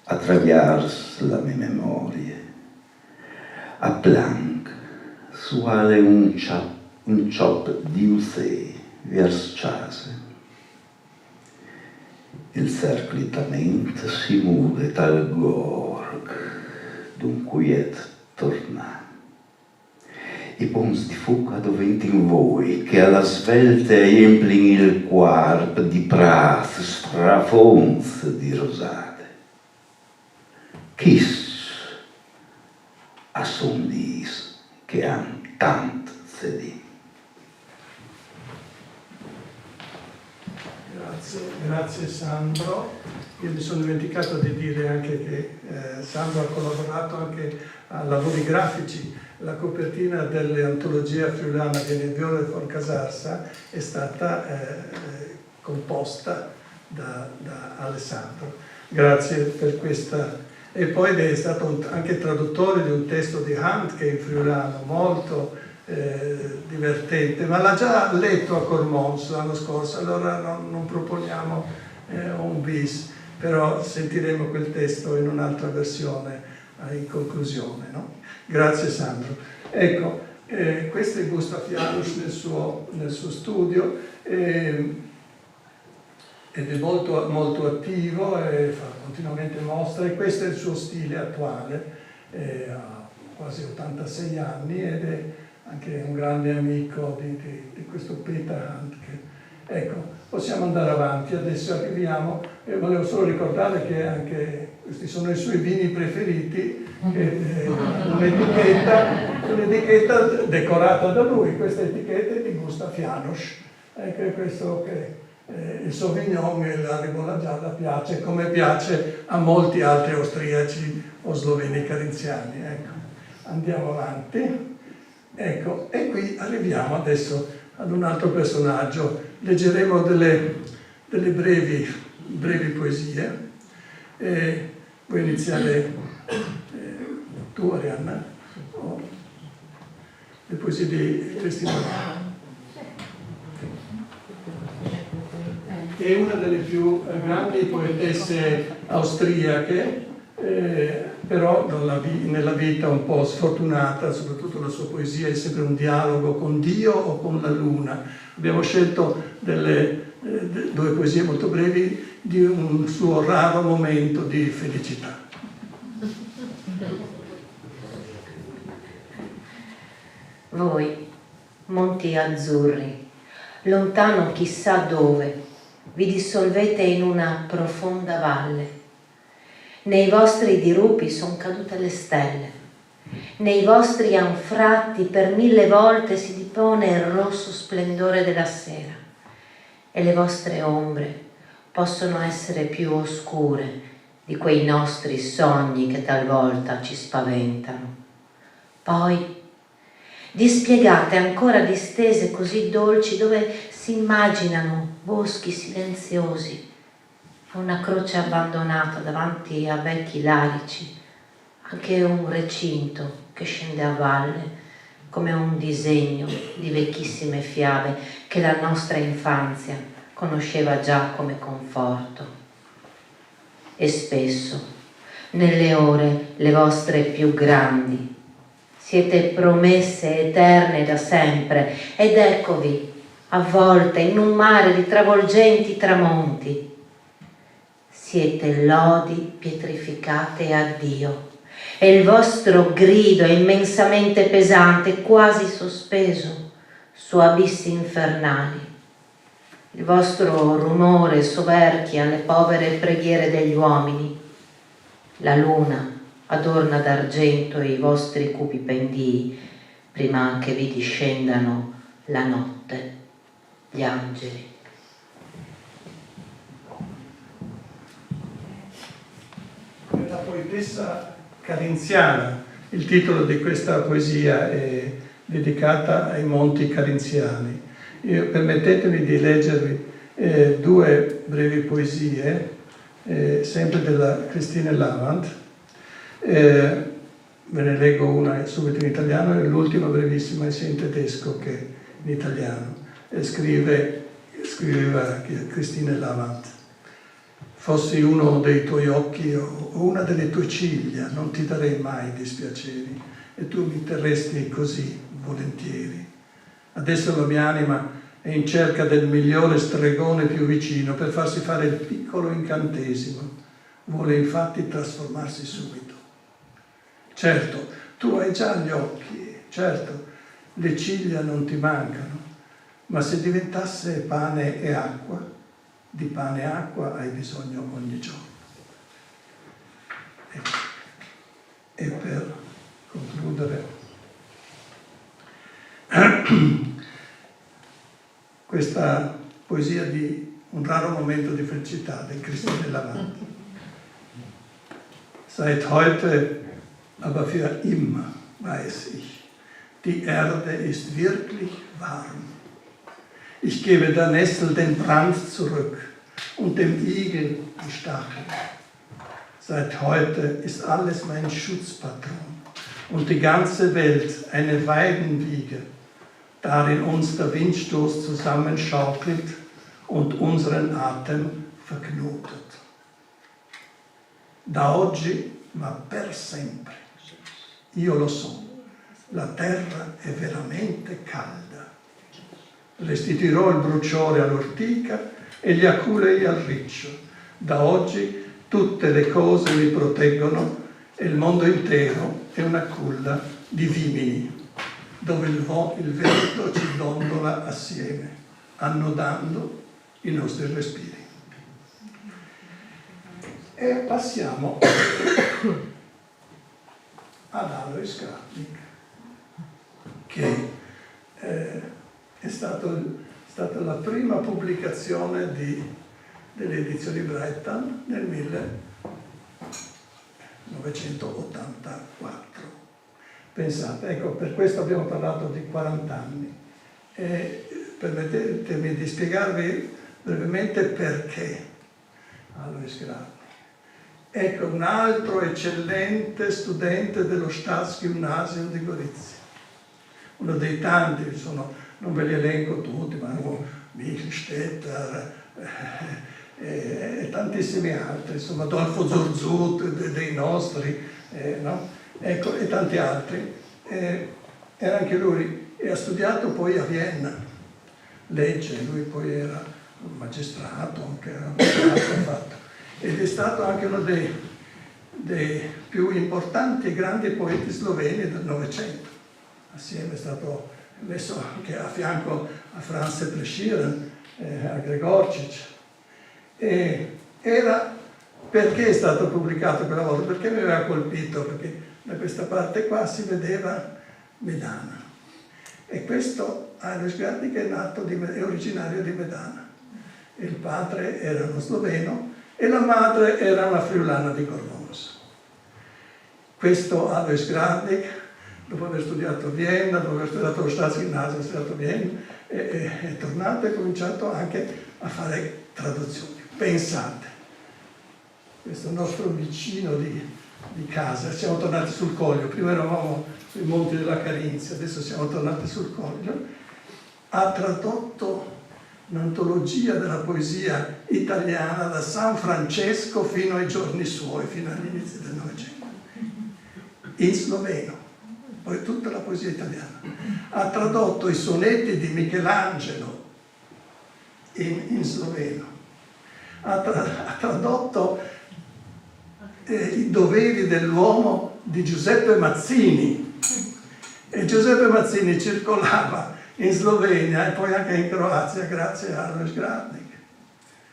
Attraviars la mia memoria, a plank, suale un ciop di usei vers chase. Il cerclitamente si muove dal gorg d'un quiet tornà. I pons di fuoco doventi in voi, che alla svelte emplin il quarp di prat strafons di rosate. Chis assondis che han tant cedì. Grazie Sandro. Io mi sono dimenticato di dire anche che Sandro ha collaborato anche a lavori grafici. La copertina dell'antologia friulana di Nebbiolo e Forcasarsa è stata composta da Alessandro. Grazie per questa. E poi è stato anche traduttore di un testo di Hunt che è in friulano, molto divertente, ma l'ha già letto a Cormons l'anno scorso, allora non proponiamo un bis, però sentiremo quel testo in un'altra versione in conclusione, no? Grazie Sandro. Ecco, questo è Gustav Janusz nel suo studio ed è molto attivo e fa continuamente mostre. Questo è il suo stile attuale, ha quasi 86 anni ed è anche un grande amico di questo Peter Hunt. Ecco, possiamo andare avanti, adesso arriviamo, volevo solo ricordare che anche questi sono i suoi vini preferiti, un'etichetta decorata da lui, questa etichetta è di Gustav Janusz, questo che il Sauvignon e la Ribolla Gialla piace, come piace a molti altri austriaci o sloveni carinziani. Ecco, andiamo avanti. Ecco, e qui arriviamo adesso ad un altro personaggio. Leggeremo delle brevi poesie. Vuoi iniziare tu, Arianna? O le poesie di Cristina? È una delle più grandi poetesse austriache, però nella vita un po' sfortunata, soprattutto la sua poesia è sempre un dialogo con Dio o con la luna. Abbiamo scelto due poesie molto brevi di un suo raro momento di felicità. Voi, monti azzurri, lontano chissà dove, vi dissolvete in una profonda valle. Nei vostri dirupi son cadute le stelle, nei vostri anfratti per 1000 volte si dipone il rosso splendore della sera e le vostre ombre possono essere più oscure di quei nostri sogni che talvolta ci spaventano. Poi dispiegate ancora distese così dolci dove si immaginano boschi silenziosi, una croce abbandonata davanti a vecchi larici, anche un recinto che scende a valle come un disegno di vecchissime fiabe che la nostra infanzia conosceva già come conforto. E spesso, nelle ore le vostre più grandi, siete promesse eterne da sempre ed eccovi avvolte in un mare di travolgenti tramonti. Siete lodi pietrificate a Dio e il vostro grido è immensamente pesante, quasi sospeso su abissi infernali. Il vostro rumore soverchia le povere preghiere degli uomini. La luna adorna d'argento i vostri cupi pendii prima che vi discendano la notte, gli angeli. La poetessa carinziana, il titolo di questa poesia è dedicata ai monti carinziani. Permettetemi di leggervi due brevi poesie, sempre della Christine Lavand. Ve ne leggo una subito in italiano e l'ultima brevissima sia in tedesco che in italiano. Scriveva Christine Lavand: fossi uno dei tuoi occhi o una delle tue ciglia, non ti darei mai dispiaceri, e tu mi terresti così volentieri. Adesso la mia anima è in cerca del migliore stregone più vicino per farsi fare il piccolo incantesimo. Vuole infatti trasformarsi subito. Certo, tu hai già gli occhi, certo, le ciglia non ti mancano, ma se diventasse pane e acqua, di pane e acqua hai bisogno ogni giorno. E per concludere, questa poesia di Un raro momento di felicità di Christine Lavand. Seit heute, aber für immer, weiß ich, die Erde ist wirklich warm. Ich gebe der Nessel den Brand zurück und dem Igel die Stacheln. Seit heute ist alles mein Schutzpatron und die ganze Welt eine Weidenwiege, darin uns der Windstoß zusammenschaukelt und unseren Atem verknotet. Da oggi, ma per sempre, io lo so, la terra è veramente calda. Restituirò il bruciore all'ortica e gli aculei al riccio. Da oggi tutte le cose mi proteggono e il mondo intero è una culla di vimini, dove il vento ci dondola assieme, annodando i nostri respiri. E passiamo ad Alois Gradnik, che è stata la prima pubblicazione delle edizioni Braitan nel 1984. Pensate, ecco, per questo abbiamo parlato di 40 anni. Permettetemi di spiegarvi brevemente perché Alois Gradnik. Ecco, un altro eccellente studente dello Staatsgymnasium di Gorizia. Uno dei tanti, non ve li elenco tutti, ma Michel Stetter e tantissimi altri, insomma, Adolfo Zurzut dei nostri, no? Ecco, e tanti altri. Era anche lui, e ha studiato poi a Vienna, legge, lui poi era un magistrato, anche fatto. Ed è stato anche uno dei più importanti e grandi poeti sloveni del Novecento. Assieme è stato messo anche a fianco a Franz Prešeren, a Gregorčić. Perché è stato pubblicato quella volta? Perché mi aveva colpito? Perché da questa parte qua si vedeva Medana. E questo Alois Gradnik è originario di Medana. Il padre era uno sloveno e la madre era una friulana di Cormons. Questo Alois Gradnik, dopo aver studiato a Vienna, dopo aver studiato allo Staatsgymnasium, ha studiato a Vienna, è tornato e ha cominciato anche a fare traduzioni. Pensate, questo nostro vicino di casa, siamo tornati sul Coglio, prima eravamo sui monti della Carinzia, adesso siamo tornati sul Coglio, ha tradotto un'antologia della poesia italiana da San Francesco fino ai giorni suoi, fino agli inizi del Novecento, in sloveno, poi tutta la poesia italiana. Ha tradotto i sonetti di Michelangelo in sloveno, ha tradotto i doveri dell'uomo di Giuseppe Mazzini, e Giuseppe Mazzini circolava in Slovenia e poi anche in Croazia grazie a Alois Gradnik.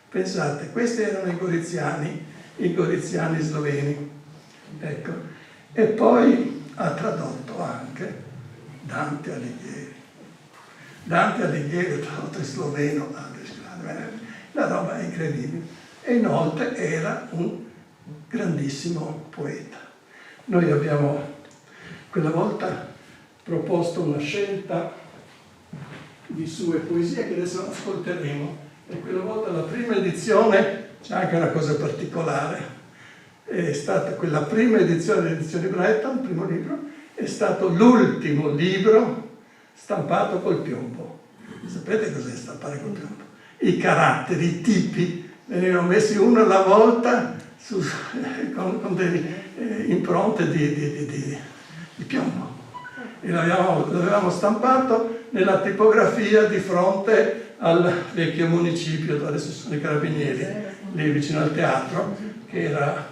Pensate, questi erano i goriziani sloveni. Ecco. E poi ha tradotto anche Dante Alighieri. Dante Alighieri ha tradotto in sloveno Alois Gradnik. La roba è incredibile. E inoltre era un grandissimo poeta. Noi abbiamo quella volta proposto una scelta di sue poesie che adesso ascolteremo E quella volta la prima edizione, c'è anche una cosa particolare, è stata quella prima edizione delle edizioni Bretton, il primo libro, è stato l'ultimo libro stampato col piombo. Sapete cos'è stampare col piombo? I caratteri, i tipi, venivano messi uno alla volta con delle impronte di piombo. E l'avevamo stampato nella tipografia di fronte al vecchio municipio, dove adesso sono i carabinieri, lì vicino al teatro, che era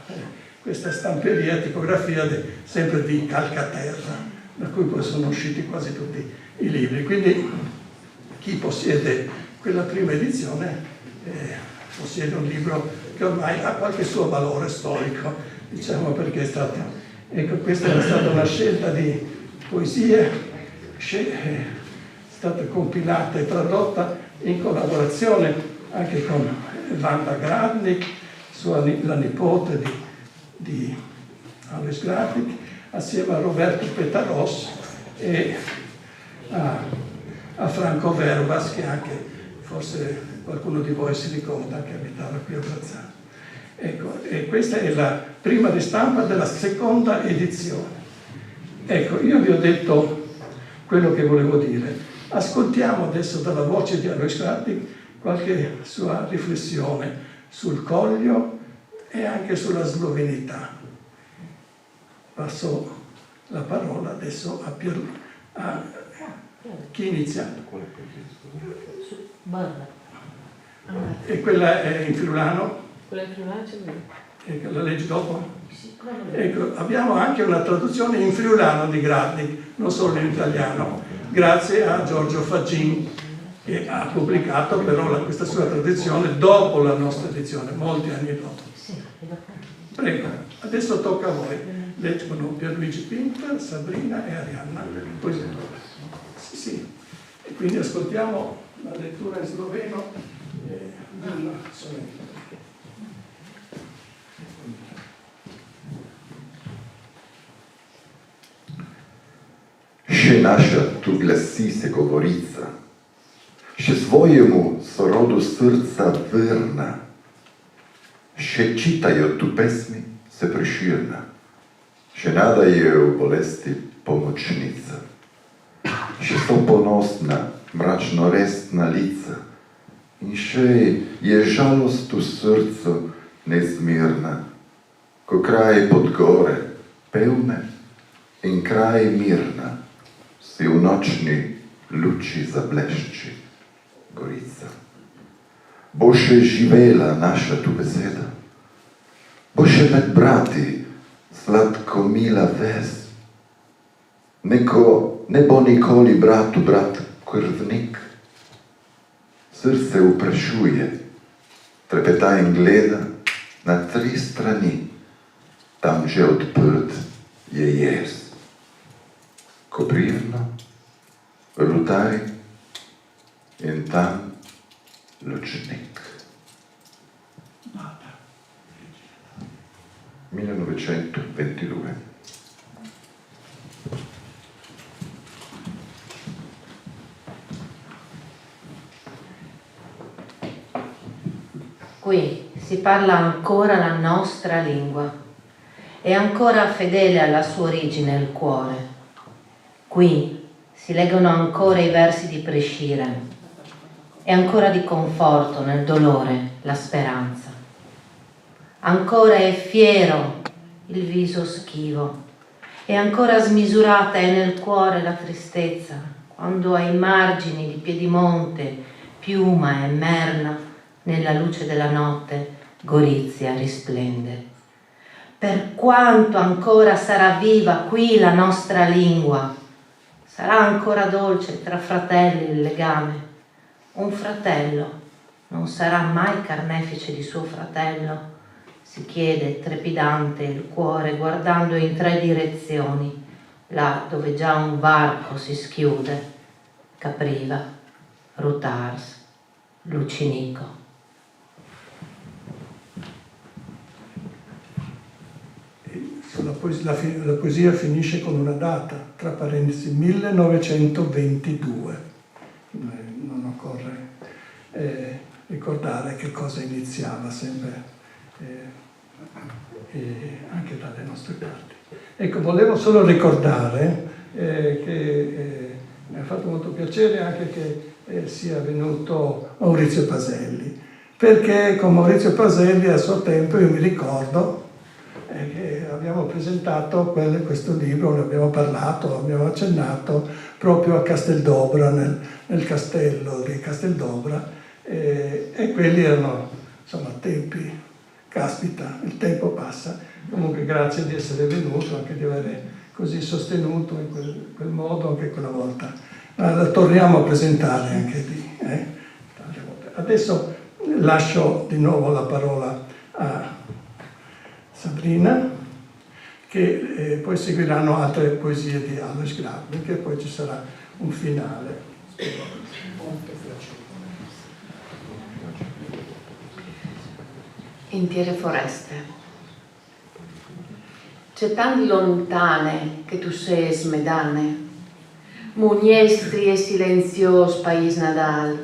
questa stamperia, tipografia sempre di calcaterra, da cui poi sono usciti quasi tutti i libri. Quindi chi possiede quella prima edizione possiede un libro che ormai ha qualche suo valore storico, diciamo, perché è stato, ecco, questa era stata una scelta di poesie, è stata compilata e tradotta in collaborazione anche con Wanda Gradnik, la nipote di Alois Gradnik, assieme a Roberto Petaros e a Franco Verbas, che anche forse qualcuno di voi si ricorda, che abitava qui a Brazzano. Ecco, e questa è la prima ristampa della seconda edizione. Ecco, io vi ho detto quello che volevo dire. Ascoltiamo adesso dalla voce di Alois Gradnik qualche sua riflessione sul Coglio e anche sulla slovenità. Passo la parola adesso a chi inizia? E quella è in friulano? Quella in friulano c'è lui. Ecco, la leggi dopo? Ecco, abbiamo anche una traduzione in friulano di Gradnik, non solo in italiano, grazie a Giorgio Faggin, che ha pubblicato però questa sua traduzione dopo la nostra edizione, molti anni dopo. Prego, adesso tocca a voi. Leggono Pierluigi Pinter, Sabrina e Arianna. Poi, sì. E quindi ascoltiamo la lettura in sloveno di una sonetta. Še naša tu glasi se govorica, še svojemu sorodu srca vrna, še čitajo tu pesmi se preširna, še nadajo v bolesti pomočnica, še so ponosna, mračno resna lica in še je žalost v srcu nezmirna, ko kraj pod gore pevne in kraj mirna, si v nočni luči zablešči gorica. Bo še živela naša tu beseda, bo še med brati sladko mila vez, ne bo nikoli bratu brat krvnik, srce vprašuje, trepeta in gleda na 3 strani, tam že odprt je jez. Koprivno, Rutaj in tam Lučnik. 1922. Qui si parla ancora la nostra lingua, è ancora fedele alla sua origine il cuore. Qui si leggono ancora i versi di Presciren, è ancora di conforto nel dolore la speranza. Ancora è fiero il viso schivo, e ancora smisurata è nel cuore la tristezza, quando ai margini di Piedimonte, Piuma e Merna, nella luce della notte, Gorizia risplende. Per quanto ancora sarà viva qui la nostra lingua, sarà ancora dolce tra fratelli il legame. Un fratello non sarà mai carnefice di suo fratello, si chiede trepidante il cuore guardando in 3 direzioni, là dove già un varco si schiude, Capriva, Rutars, Lucinico. La poesia finisce con una data, tra parentesi 1922, non occorre cosa iniziava sempre anche dalle nostre parti. Ecco, volevo solo ricordare che mi ha fatto molto piacere anche che sia venuto Maurizio Paselli, perché con Maurizio Paselli a suo tempo io mi ricordo che abbiamo presentato questo libro, ne abbiamo parlato, abbiamo accennato proprio a Casteldobra, nel castello di Casteldobra, e quelli erano insomma tempi, caspita, il tempo passa. Comunque grazie di essere venuto, anche di avere così sostenuto in quel modo anche quella volta. Ma la torniamo a presentare anche lì. Tante volte. Adesso lascio di nuovo la parola a Sabrina, che poi seguiranno altre poesie di Alois Grabnik e poi ci sarà un finale. Intere foreste. C'è tan lontane che tu ses medane, Muniestri e silenzios país nadal.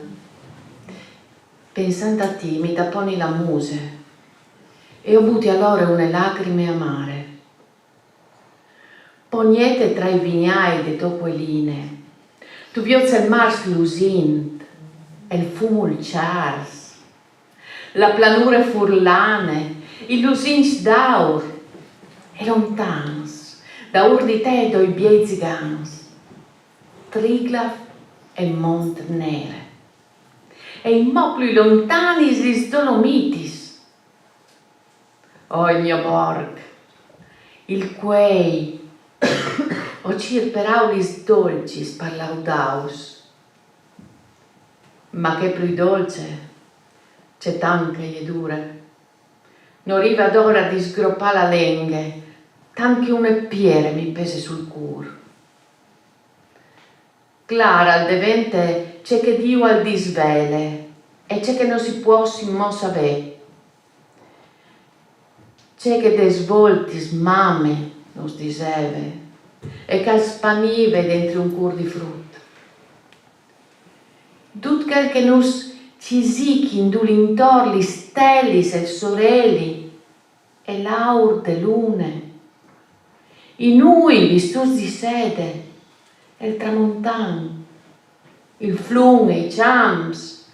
Pensando a ti mi tapponi la muse e ho butti allora une lacrime amare. Pognete tra i vignai de topoline, tu viozza il mars lusint, e il fumul chars, la planure furlane, i lusins d'aur, e lontans, da ur di te doi biei zigans, Triglav e Mont Nere, e i mopli lontanis is Dolomitis. O il mio borg, il quei, o cirperaulis dolcis parlaudaus, ma che più dolce, c'è tanche e dure, non riva d'ora di sgroppa la lenghe, tanche une piere mi pese sul cur. Clara al devente c'è che Dio al disvele e c'è che non si può si mo sapere. C'è che de svoltis mame nos diseve e che spanive dentro un cur di frutta. Tut quel che nos cisichi in dulintor li stellis e soreli e l'aur de lune, i nui vistus di sede e il tramontan, il flum e i ciams,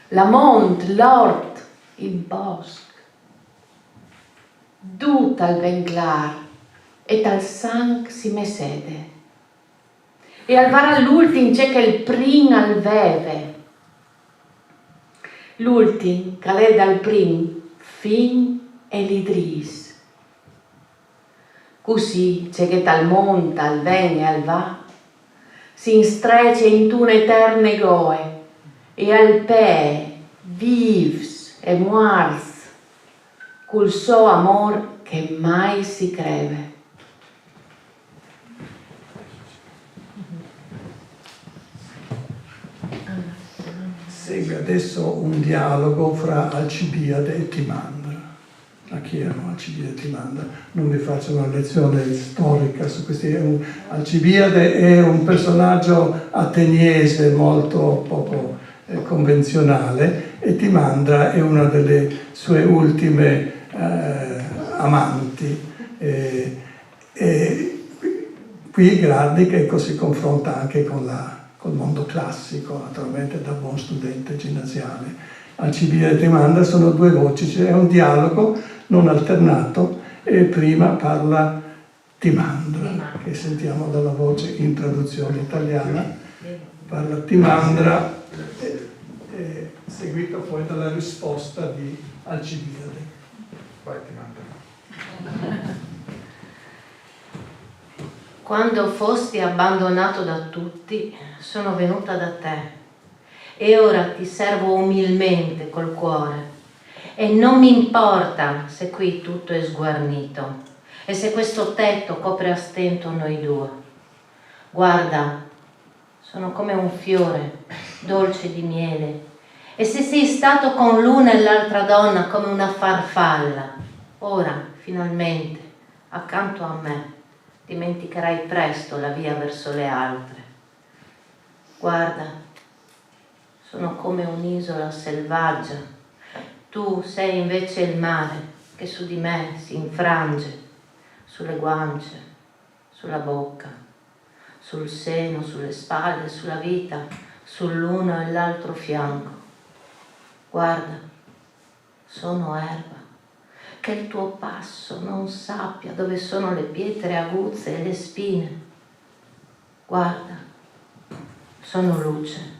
la mont, l'ort, il bosc. Tut al ben clar e tal sang si me sede. E al var l'ultim c'è che il prin al veve. L'ultim calè dal prim fin e l'idris. Così c'è che tal monta al ven e al va si instrece in tune eterne goe e al pe vivs e muars col so amor che mai si creve. Segue adesso un dialogo fra Alcibiade e Timandra. A chi erano Alcibiade e Timandra? Non vi faccio una lezione storica su questi. Alcibiade è un personaggio ateniese molto poco convenzionale e Timandra è una delle sue ultime amanti. Qui Grabnik si confronta anche col mondo classico, naturalmente da buon studente ginnasiale. Alcibiade e Timandra sono due voci, c'è un dialogo non alternato e prima parla Timandra, che sentiamo dalla voce in traduzione italiana, parla Timandra, seguito poi dalla risposta di Alcibiade. Vai Timandra. Quando fosti abbandonato da tutti, sono venuta da te e ora ti servo umilmente col cuore e non mi importa se qui tutto è sguarnito e se questo tetto copre a stento noi due. Guarda, sono come un fiore dolce di miele e se sei stato con l'una e l'altra donna come una farfalla, ora finalmente accanto a me dimenticherai presto la via verso le altre. Guarda, sono come un'isola selvaggia Tu sei invece il mare che su di me si infrange, sulle guance, sulla bocca, sul seno, sulle spalle, sulla vita, sull'uno e l'altro fianco. Guarda, sono erba, che il tuo passo non sappia dove sono le pietre aguzze e le spine. Guarda, sono luce,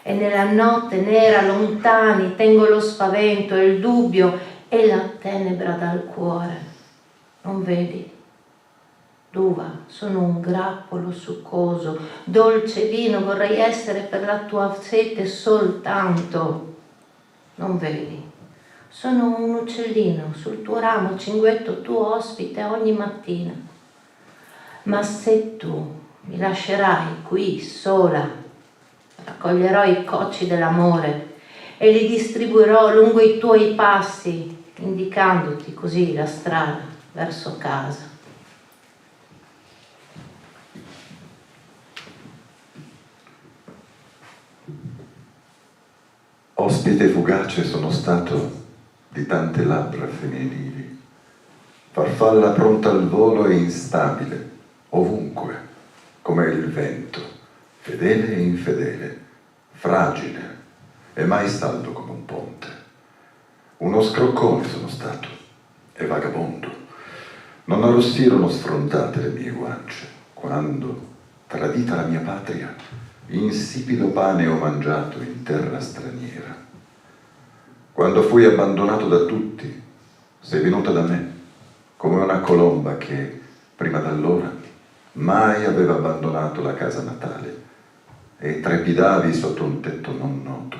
e nella notte nera lontani tengo lo spavento e il dubbio e la tenebra dal cuore. Non vedi? D'uva sono un grappolo succoso, dolce vino vorrei essere per la tua sete soltanto. Non vedi? Sono un uccellino sul tuo ramo cinguetto, tu ospite ogni mattina. Ma se tu mi lascerai qui sola, raccoglierò i cocci dell'amore e li distribuirò lungo i tuoi passi, indicandoti così la strada verso casa. Ospite fugace sono stato di tante labbra femminili, farfalla pronta al volo e instabile, ovunque, come il vento, fedele e infedele, fragile e mai saldo come un ponte. Uno scroccone sono stato e vagabondo. Non arrossirono sfrontate le mie guance, quando, tradita la mia patria, insipido pane ho mangiato in terra straniera. Quando fui abbandonato da tutti, sei venuta da me, come una colomba che, prima d'allora, mai aveva abbandonato la casa natale e trepidavi sotto un tetto non noto.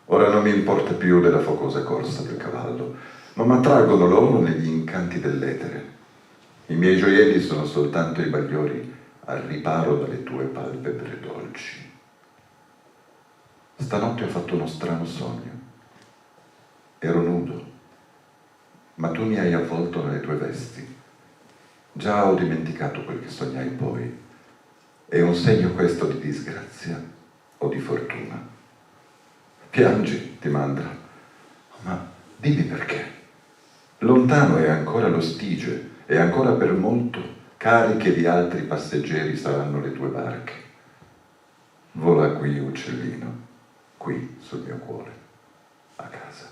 Ora non mi importa più della focosa corsa del cavallo, ma m'attraggono loro negli incanti dell'etere. I miei gioielli sono soltanto i bagliori al riparo dalle tue palpebre dolci. Stanotte ho fatto uno strano sogno. Ero nudo, ma tu mi hai avvolto nelle tue vesti. Già ho dimenticato quel che sognai poi. È un segno questo di disgrazia o di fortuna? Piangi, Timandra, ma dimmi perché. Lontano è ancora lo Stige e ancora per molto cariche di altri passeggeri saranno le tue barche. Vola qui, uccellino, qui sul mio cuore, a casa.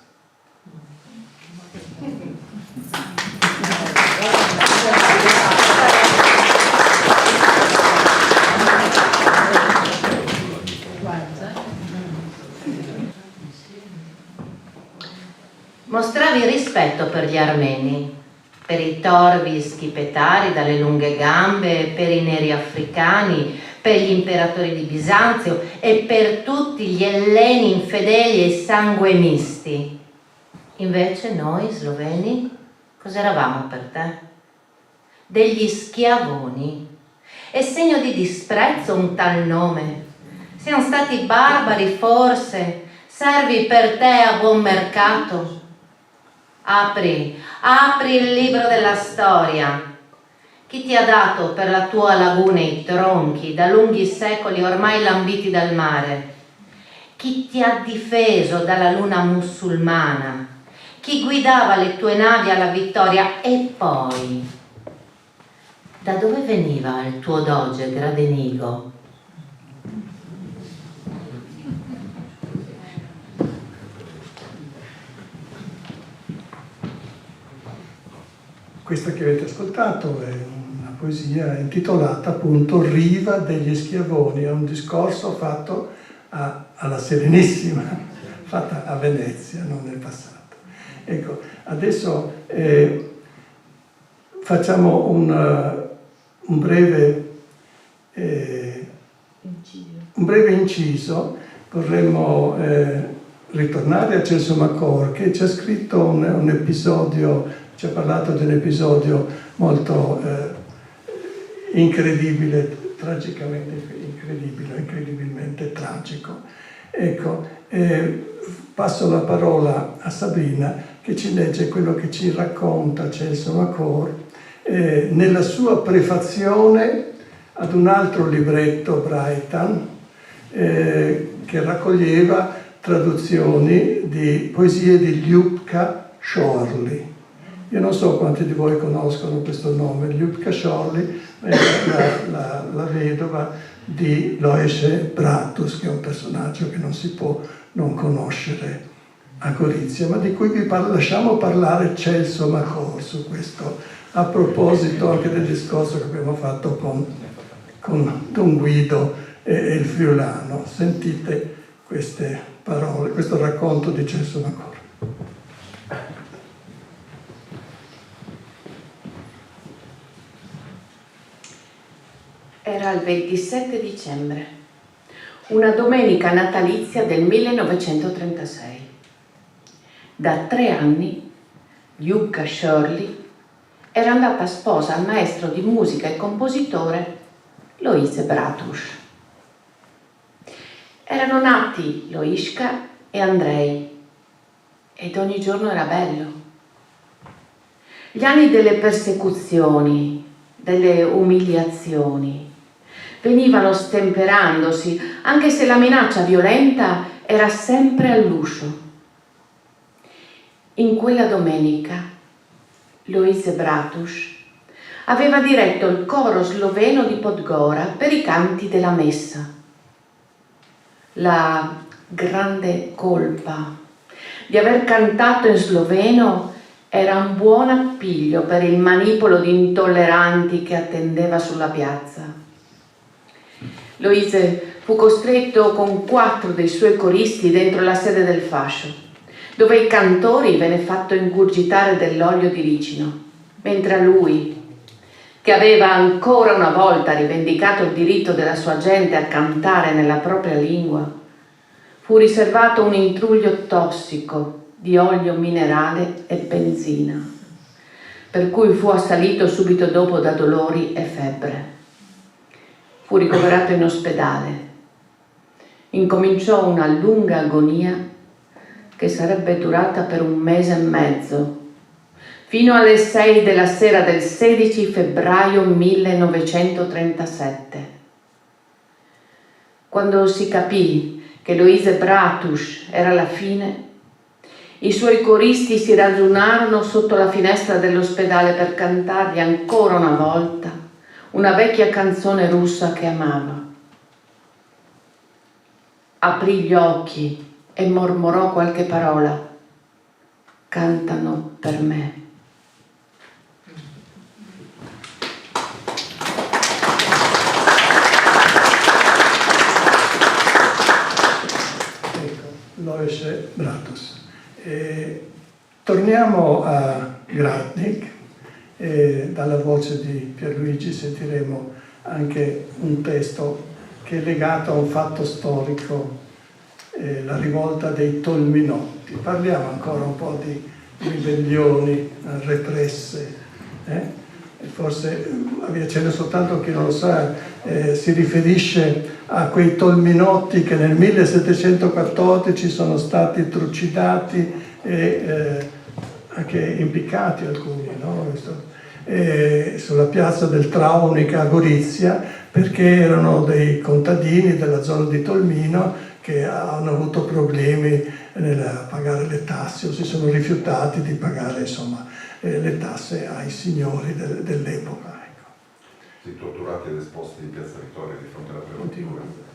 Mostravi rispetto per gli armeni, per i torvi schipetari dalle lunghe gambe, per i neri africani, per gli imperatori di Bisanzio e per tutti gli elleni infedeli e sanguinisti. Invece noi, sloveni, cos'eravamo per te? Degli schiavoni. È segno di disprezzo un tal nome. Siamo stati barbari forse, servi per te a buon mercato. Apri il libro della storia. Chi ti ha dato per la tua laguna i tronchi da lunghi secoli ormai lambiti dal mare? Chi ti ha difeso dalla luna musulmana? Chi guidava le tue navi alla vittoria? E poi, da dove veniva il tuo doge Gradenigo? Questa che avete ascoltato è una poesia intitolata appunto Riva degli Schiavoni, è un discorso fatto alla Serenissima, fatta a Venezia, non nel passato. Ecco, adesso facciamo un breve inciso. Vorremmo ritornare a Celso Macor, che ci ha scritto un episodio, ci ha parlato di un episodio molto incredibile, tragicamente incredibile, incredibilmente tragico. Ecco, passo la parola a Sabrina che ci legge quello che ci racconta Celso Macor nella sua prefazione ad un altro libretto Breitan che raccoglieva traduzioni di poesie di Ljubka Chorley. Io non so quanti di voi conoscono questo nome. Ljubka Chorley è la vedova di Loesche Bratus, che è un personaggio che non si può non conoscere a Gorizia, ma di cui vi lasciamo parlare Celso Macor su questo, a proposito anche del discorso che abbiamo fatto con Don Guido e il friulano. Sentite queste parole, questo racconto di Celso Macor. Era il 27 dicembre, una domenica natalizia del 1936. Da 3 anni, Ljubka Chorley era andata sposa al maestro di musica e compositore Loise Bratus. Erano nati Loiska e Andrei, ed ogni giorno era bello. Gli anni delle persecuzioni, delle umiliazioni, venivano stemperandosi, anche se la minaccia violenta era sempre all'uscio. In quella domenica, Loise Bratus aveva diretto il coro sloveno di Podgora per i canti della messa. La grande colpa di aver cantato in sloveno era un buon appiglio per il manipolo di intolleranti che attendeva sulla piazza. Loise fu costretto con 4 dei suoi coristi dentro la sede del fascio, dove ai cantori venne fatto ingurgitare dell'olio di ricino, mentre a lui, che aveva ancora una volta rivendicato il diritto della sua gente a cantare nella propria lingua, fu riservato un intruglio tossico di olio minerale e benzina, per cui fu assalito subito dopo da dolori e febbre. Fu ricoverato in ospedale. Incominciò una lunga agonia che sarebbe durata per 1 mese e mezzo, fino alle 6 della sera del 16 febbraio 1937. Quando si capì che Loise Bratus era alla fine, i suoi coristi si radunarono sotto la finestra dell'ospedale per cantargli ancora una volta una vecchia canzone russa che amava. Aprì gli occhi e mormorò qualche parola. Cantano per me. Ecco, Loesche Bratus. Torniamo a Gradnik. Dalla voce di Pierluigi sentiremo anche un testo che è legato a un fatto storico, la rivolta dei Tolminotti. Parliamo ancora un po' di ribellioni represse. Forse ce n'è soltanto chi non lo sa, si riferisce a quei Tolminotti che nel 1714 sono stati trucidati e anche impiccati alcuni, no? Sulla piazza del Traunica a Gorizia, perché erano dei contadini della zona di Tolmino che hanno avuto problemi nel pagare le tasse o si sono rifiutati di pagare, insomma, le tasse ai signori dell'epoca. Ecco. Sì, torturati ed esposti in piazza Vittoria di fronte alla prefettura.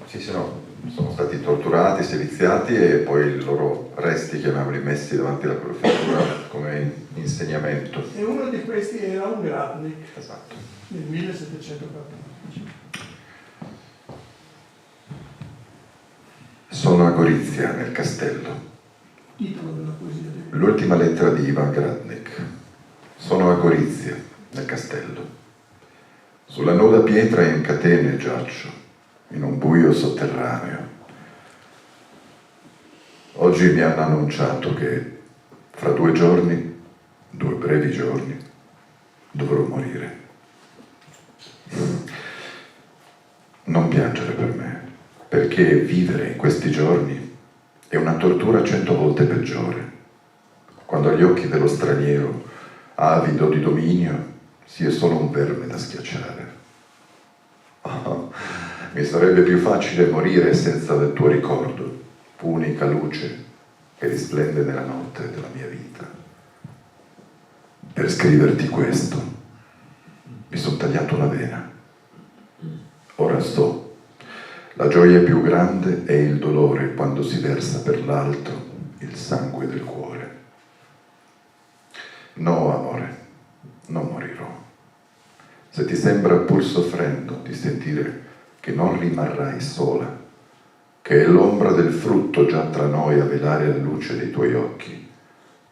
Sì, no, sono stati torturati, seviziati e poi i loro resti chiamavoli messi davanti alla prefettura come insegnamento. E uno di questi era un Gradnik, Esatto. nel 1714. Sono a Gorizia, nel castello. Titolo della poesia di L'ultima lettera di Ivan Gradnik. Sono a Gorizia, nel castello. Sulla nuda pietra in catene giaccio, in un buio sotterraneo. Oggi mi hanno annunciato che fra 2 giorni, 2 brevi giorni, dovrò morire. Non piangere per me, perché vivere in questi giorni è una tortura 100 volte peggiore, quando agli occhi dello straniero, avido di dominio, si è solo un verme da schiacciare. Oh, Mi sarebbe più facile morire senza del tuo ricordo, unica luce che risplende nella notte della mia vita. Per scriverti questo mi sono tagliato una vena. Ora so, la gioia più grande è il dolore quando si versa per l'altro il sangue del cuore. No, amore, non morirò. Se ti sembra pur soffrendo di sentire che non rimarrai sola, che è l'ombra del frutto già tra noi a velare la luce dei tuoi occhi,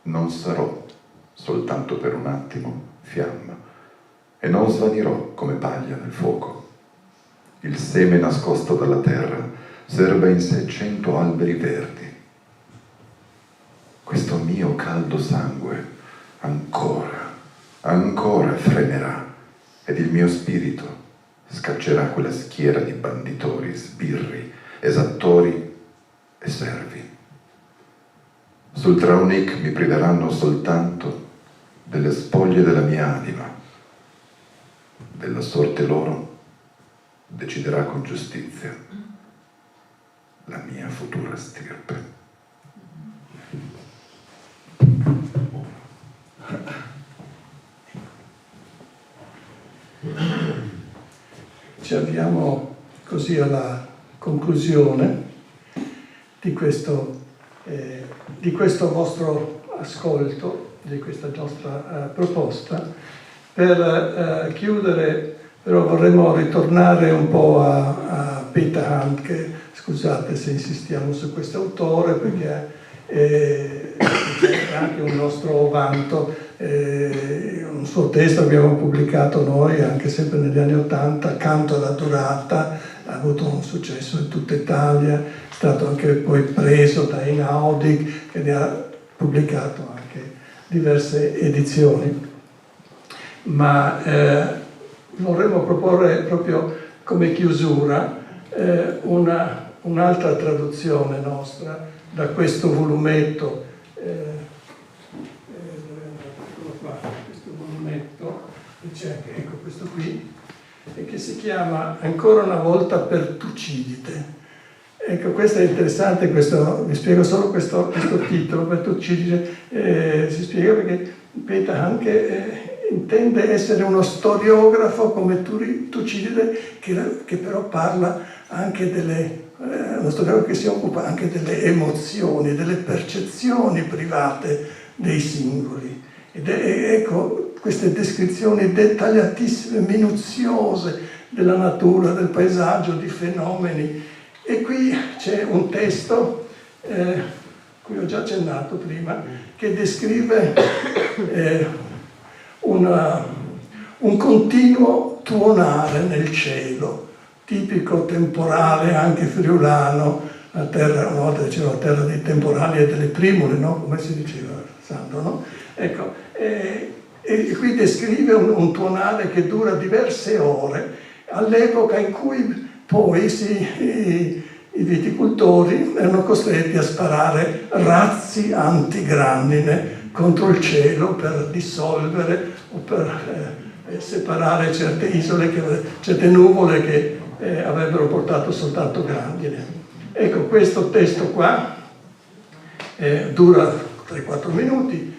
non sarò soltanto per un attimo fiamma e non svanirò come paglia nel fuoco. Il seme nascosto dalla terra serba in sé 100 alberi verdi. Questo mio caldo sangue ancora fremerà ed il mio spirito scaccerà quella schiera di banditori, sbirri, esattori e servi. Sul Traunik mi priveranno soltanto delle spoglie della mia anima. Della sorte loro deciderà con giustizia la mia futura stirpe. Ci avviamo così alla conclusione di questo vostro ascolto, di questa nostra proposta. Per chiudere, però, vorremmo ritornare un po' a Peter Handke. Scusate se insistiamo su questo autore, perché è anche un nostro vanto. Un suo testo abbiamo pubblicato noi anche sempre negli anni '80, Canto alla durata, ha avuto un successo in tutta Italia, è stato anche poi preso da Einaudi, che ne ha pubblicato anche diverse edizioni. Ma vorremmo proporre proprio come chiusura un'altra traduzione nostra da questo volumetto. C'è anche, ecco, questo qui, che si chiama Ancora una volta per Tucidide. Ecco, questo è interessante, vi spiego solo questo titolo, per Tucidide. Si spiega perché Peter Handke intende essere uno storiografo come Tucidide, che però parla anche uno storiografo che si occupa anche delle emozioni, delle percezioni private dei singoli. Ed ecco, queste descrizioni dettagliatissime, minuziose della natura, del paesaggio, di fenomeni. E qui c'è un testo, cui ho già accennato prima, che descrive un continuo tuonare nel cielo, tipico temporale anche friulano. La terra, una volta diceva, la terra dei temporali e delle primule, no? Come si diceva, Sandro, no? Ecco, e qui descrive un tuonare che dura diverse ore, all'epoca in cui poi i viticoltori erano costretti a sparare razzi antigrandine contro il cielo per dissolvere o per separare certe isole, certe nuvole che avrebbero portato soltanto grandine. Ecco, questo testo qua dura 3-4 minuti,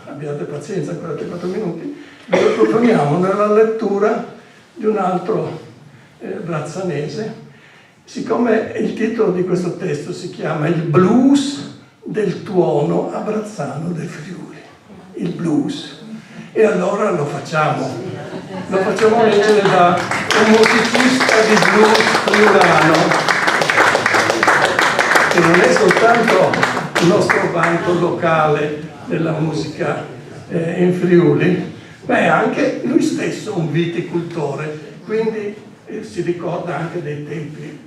abbiate pazienza, ancora 3-4 minuti. Vi lo proponiamo nella lettura di un altro brazzanese. Siccome il titolo di questo testo si chiama Il blues del tuono a Brazzano del Friuli, il blues, e allora lo facciamo leggere da un musicista di blues friulano, che non è soltanto il nostro vanto locale della musica in Friuli, ma è anche lui stesso un viticoltore, quindi si ricorda anche dei tempi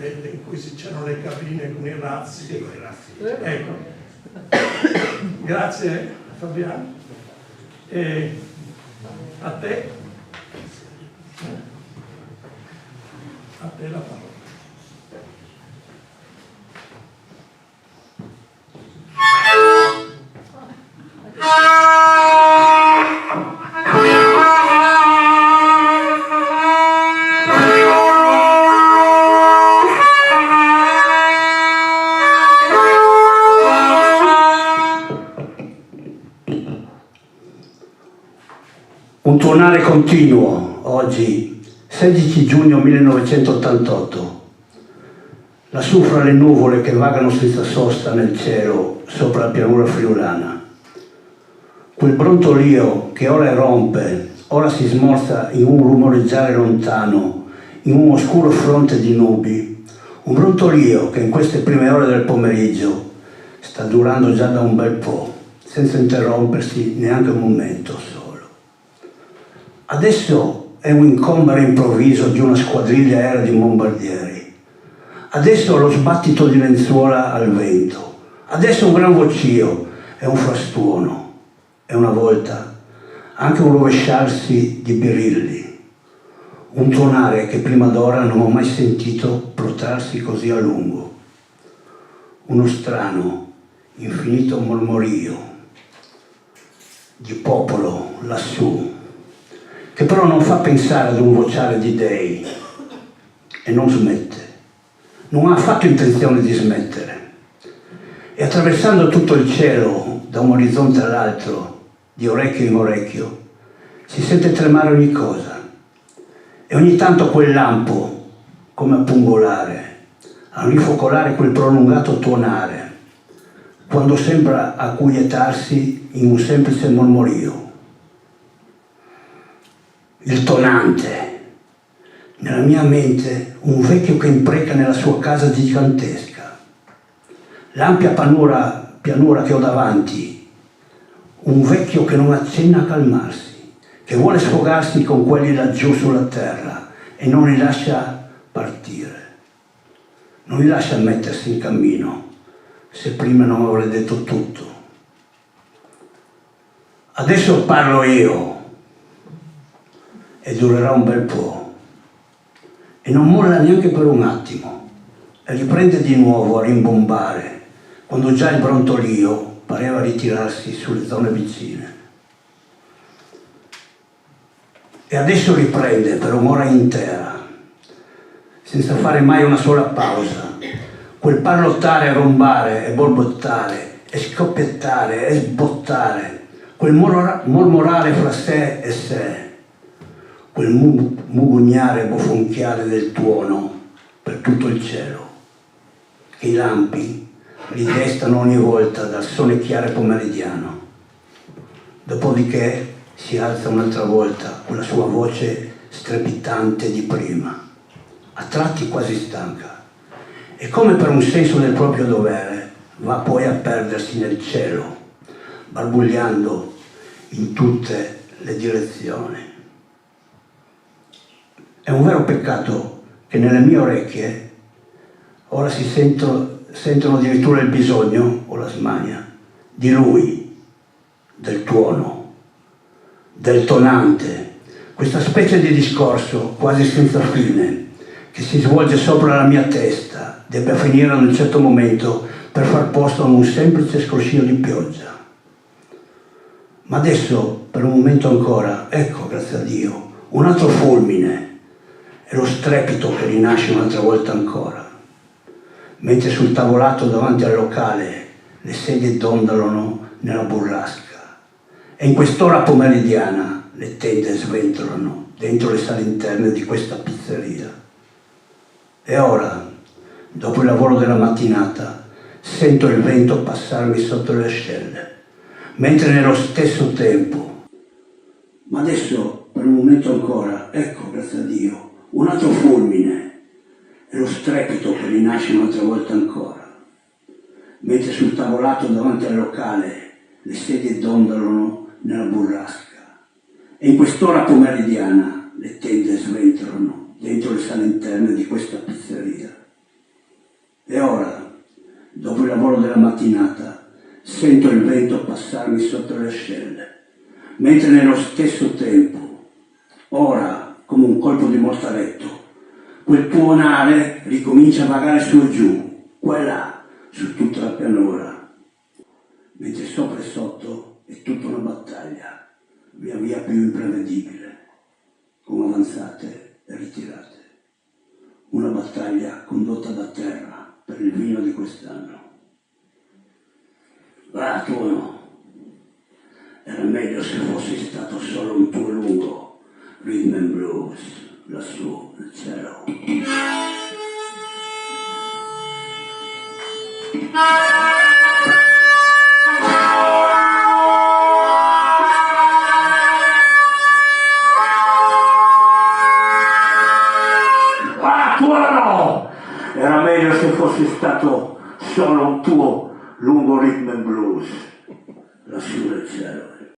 in cui c'erano le cabine con i razzi. Ecco. Grazie Fabiano. E a te la parola. Un tuonare continuo, oggi, 16 giugno 1988. Lassù fra le nuvole che vagano senza sosta nel cielo sopra la pianura friulana. Quel brontolio che ora irrompe, ora si smorza in un rumoreggiare lontano, in un oscuro fronte di nubi. Un brontolio che in queste prime ore del pomeriggio sta durando già da un bel po', senza interrompersi neanche un momento solo. Adesso è un incombere improvviso di una squadriglia aerea di bombardieri. Adesso lo sbattito di lenzuola al vento. Adesso un gran vocio e un frastuono. E una volta anche un rovesciarsi di birilli. Un tuonare che prima d'ora non ho mai sentito protrarsi così a lungo. Uno strano, infinito mormorio di popolo lassù, che però non fa pensare ad un vociare di dei e non smette, non ha affatto intenzione di smettere. E attraversando tutto il cielo, da un orizzonte all'altro, di orecchio in orecchio, si sente tremare ogni cosa. E ogni tanto quel lampo, come a pungolare, a rifocolare quel prolungato tuonare, quando sembra acquietarsi in un semplice mormorio. Il tonante, nella mia mente un vecchio che impreca nella sua casa gigantesca. L'ampia pianura che ho davanti, un vecchio che non accenna a calmarsi, che vuole sfogarsi con quelli laggiù sulla terra e non li lascia partire, non li lascia mettersi in cammino, se prima non avrei detto tutto. Adesso parlo io, e durerà un bel po', e non molla neanche per un attimo, e riprende di nuovo a rimbombare, quando già il brontolio pareva ritirarsi sulle zone vicine. E adesso riprende per un'ora intera, senza fare mai una sola pausa, quel parlottare, rombare e borbottare, e scoppiettare e sbottare, quel mormorare fra sé e sé, quel mugugnare e bofonchiare del tuono per tutto il cielo, che i lampi ridestano ogni volta dal sole chiaro pomeridiano. Dopodiché si alza un'altra volta quella sua voce strepitante di prima, a tratti quasi stanca, e come per un senso del proprio dovere va poi a perdersi nel cielo, barbugliando in tutte le direzioni. È un vero peccato che nelle mie orecchie ora si sentono addirittura il bisogno, o la smania, di lui, del tuono, del tonante, questa specie di discorso quasi senza fine che si svolge sopra la mia testa, debba finire ad un certo momento per far posto a un semplice scroscio di pioggia. Ma adesso, per un momento ancora, ecco, grazie a Dio, un altro fulmine, e lo strepito che rinasce un'altra volta ancora, mentre sul tavolato davanti al locale le sedie dondolano nella burrasca e in quest'ora pomeridiana le tende sventolano dentro le sale interne di questa pizzeria. E ora, dopo il lavoro della mattinata, sento il vento passarmi sotto le ascelle, mentre nello stesso tempo, ma adesso per un momento ancora, ecco, grazie a Dio, un altro fulmine e lo strepito che rinasce un'altra volta ancora, mentre sul tavolato davanti al locale le sedie dondolano nella burrasca e in quest'ora pomeridiana le tende sventolano dentro le sale interne di questa pizzeria. E ora, dopo il lavoro della mattinata, sento il vento passarmi sotto le ascelle, mentre nello stesso tempo, ora, come un colpo di mortaretto, quel tuonare ricomincia a vagare su e giù, qua e là, su tutta la pianura, mentre sopra e sotto è tutta una battaglia, via via più imprevedibile, con avanzate e ritirate. Una battaglia condotta da terra per il vino di quest'anno. Va, tuono, Era meglio se fossi stato solo un tuo lungo rhythm and blues lassù nel cielo. Ah, tuono! Era meglio se fossi stato solo un tuo lungo rhythm and blues lassù nel cielo.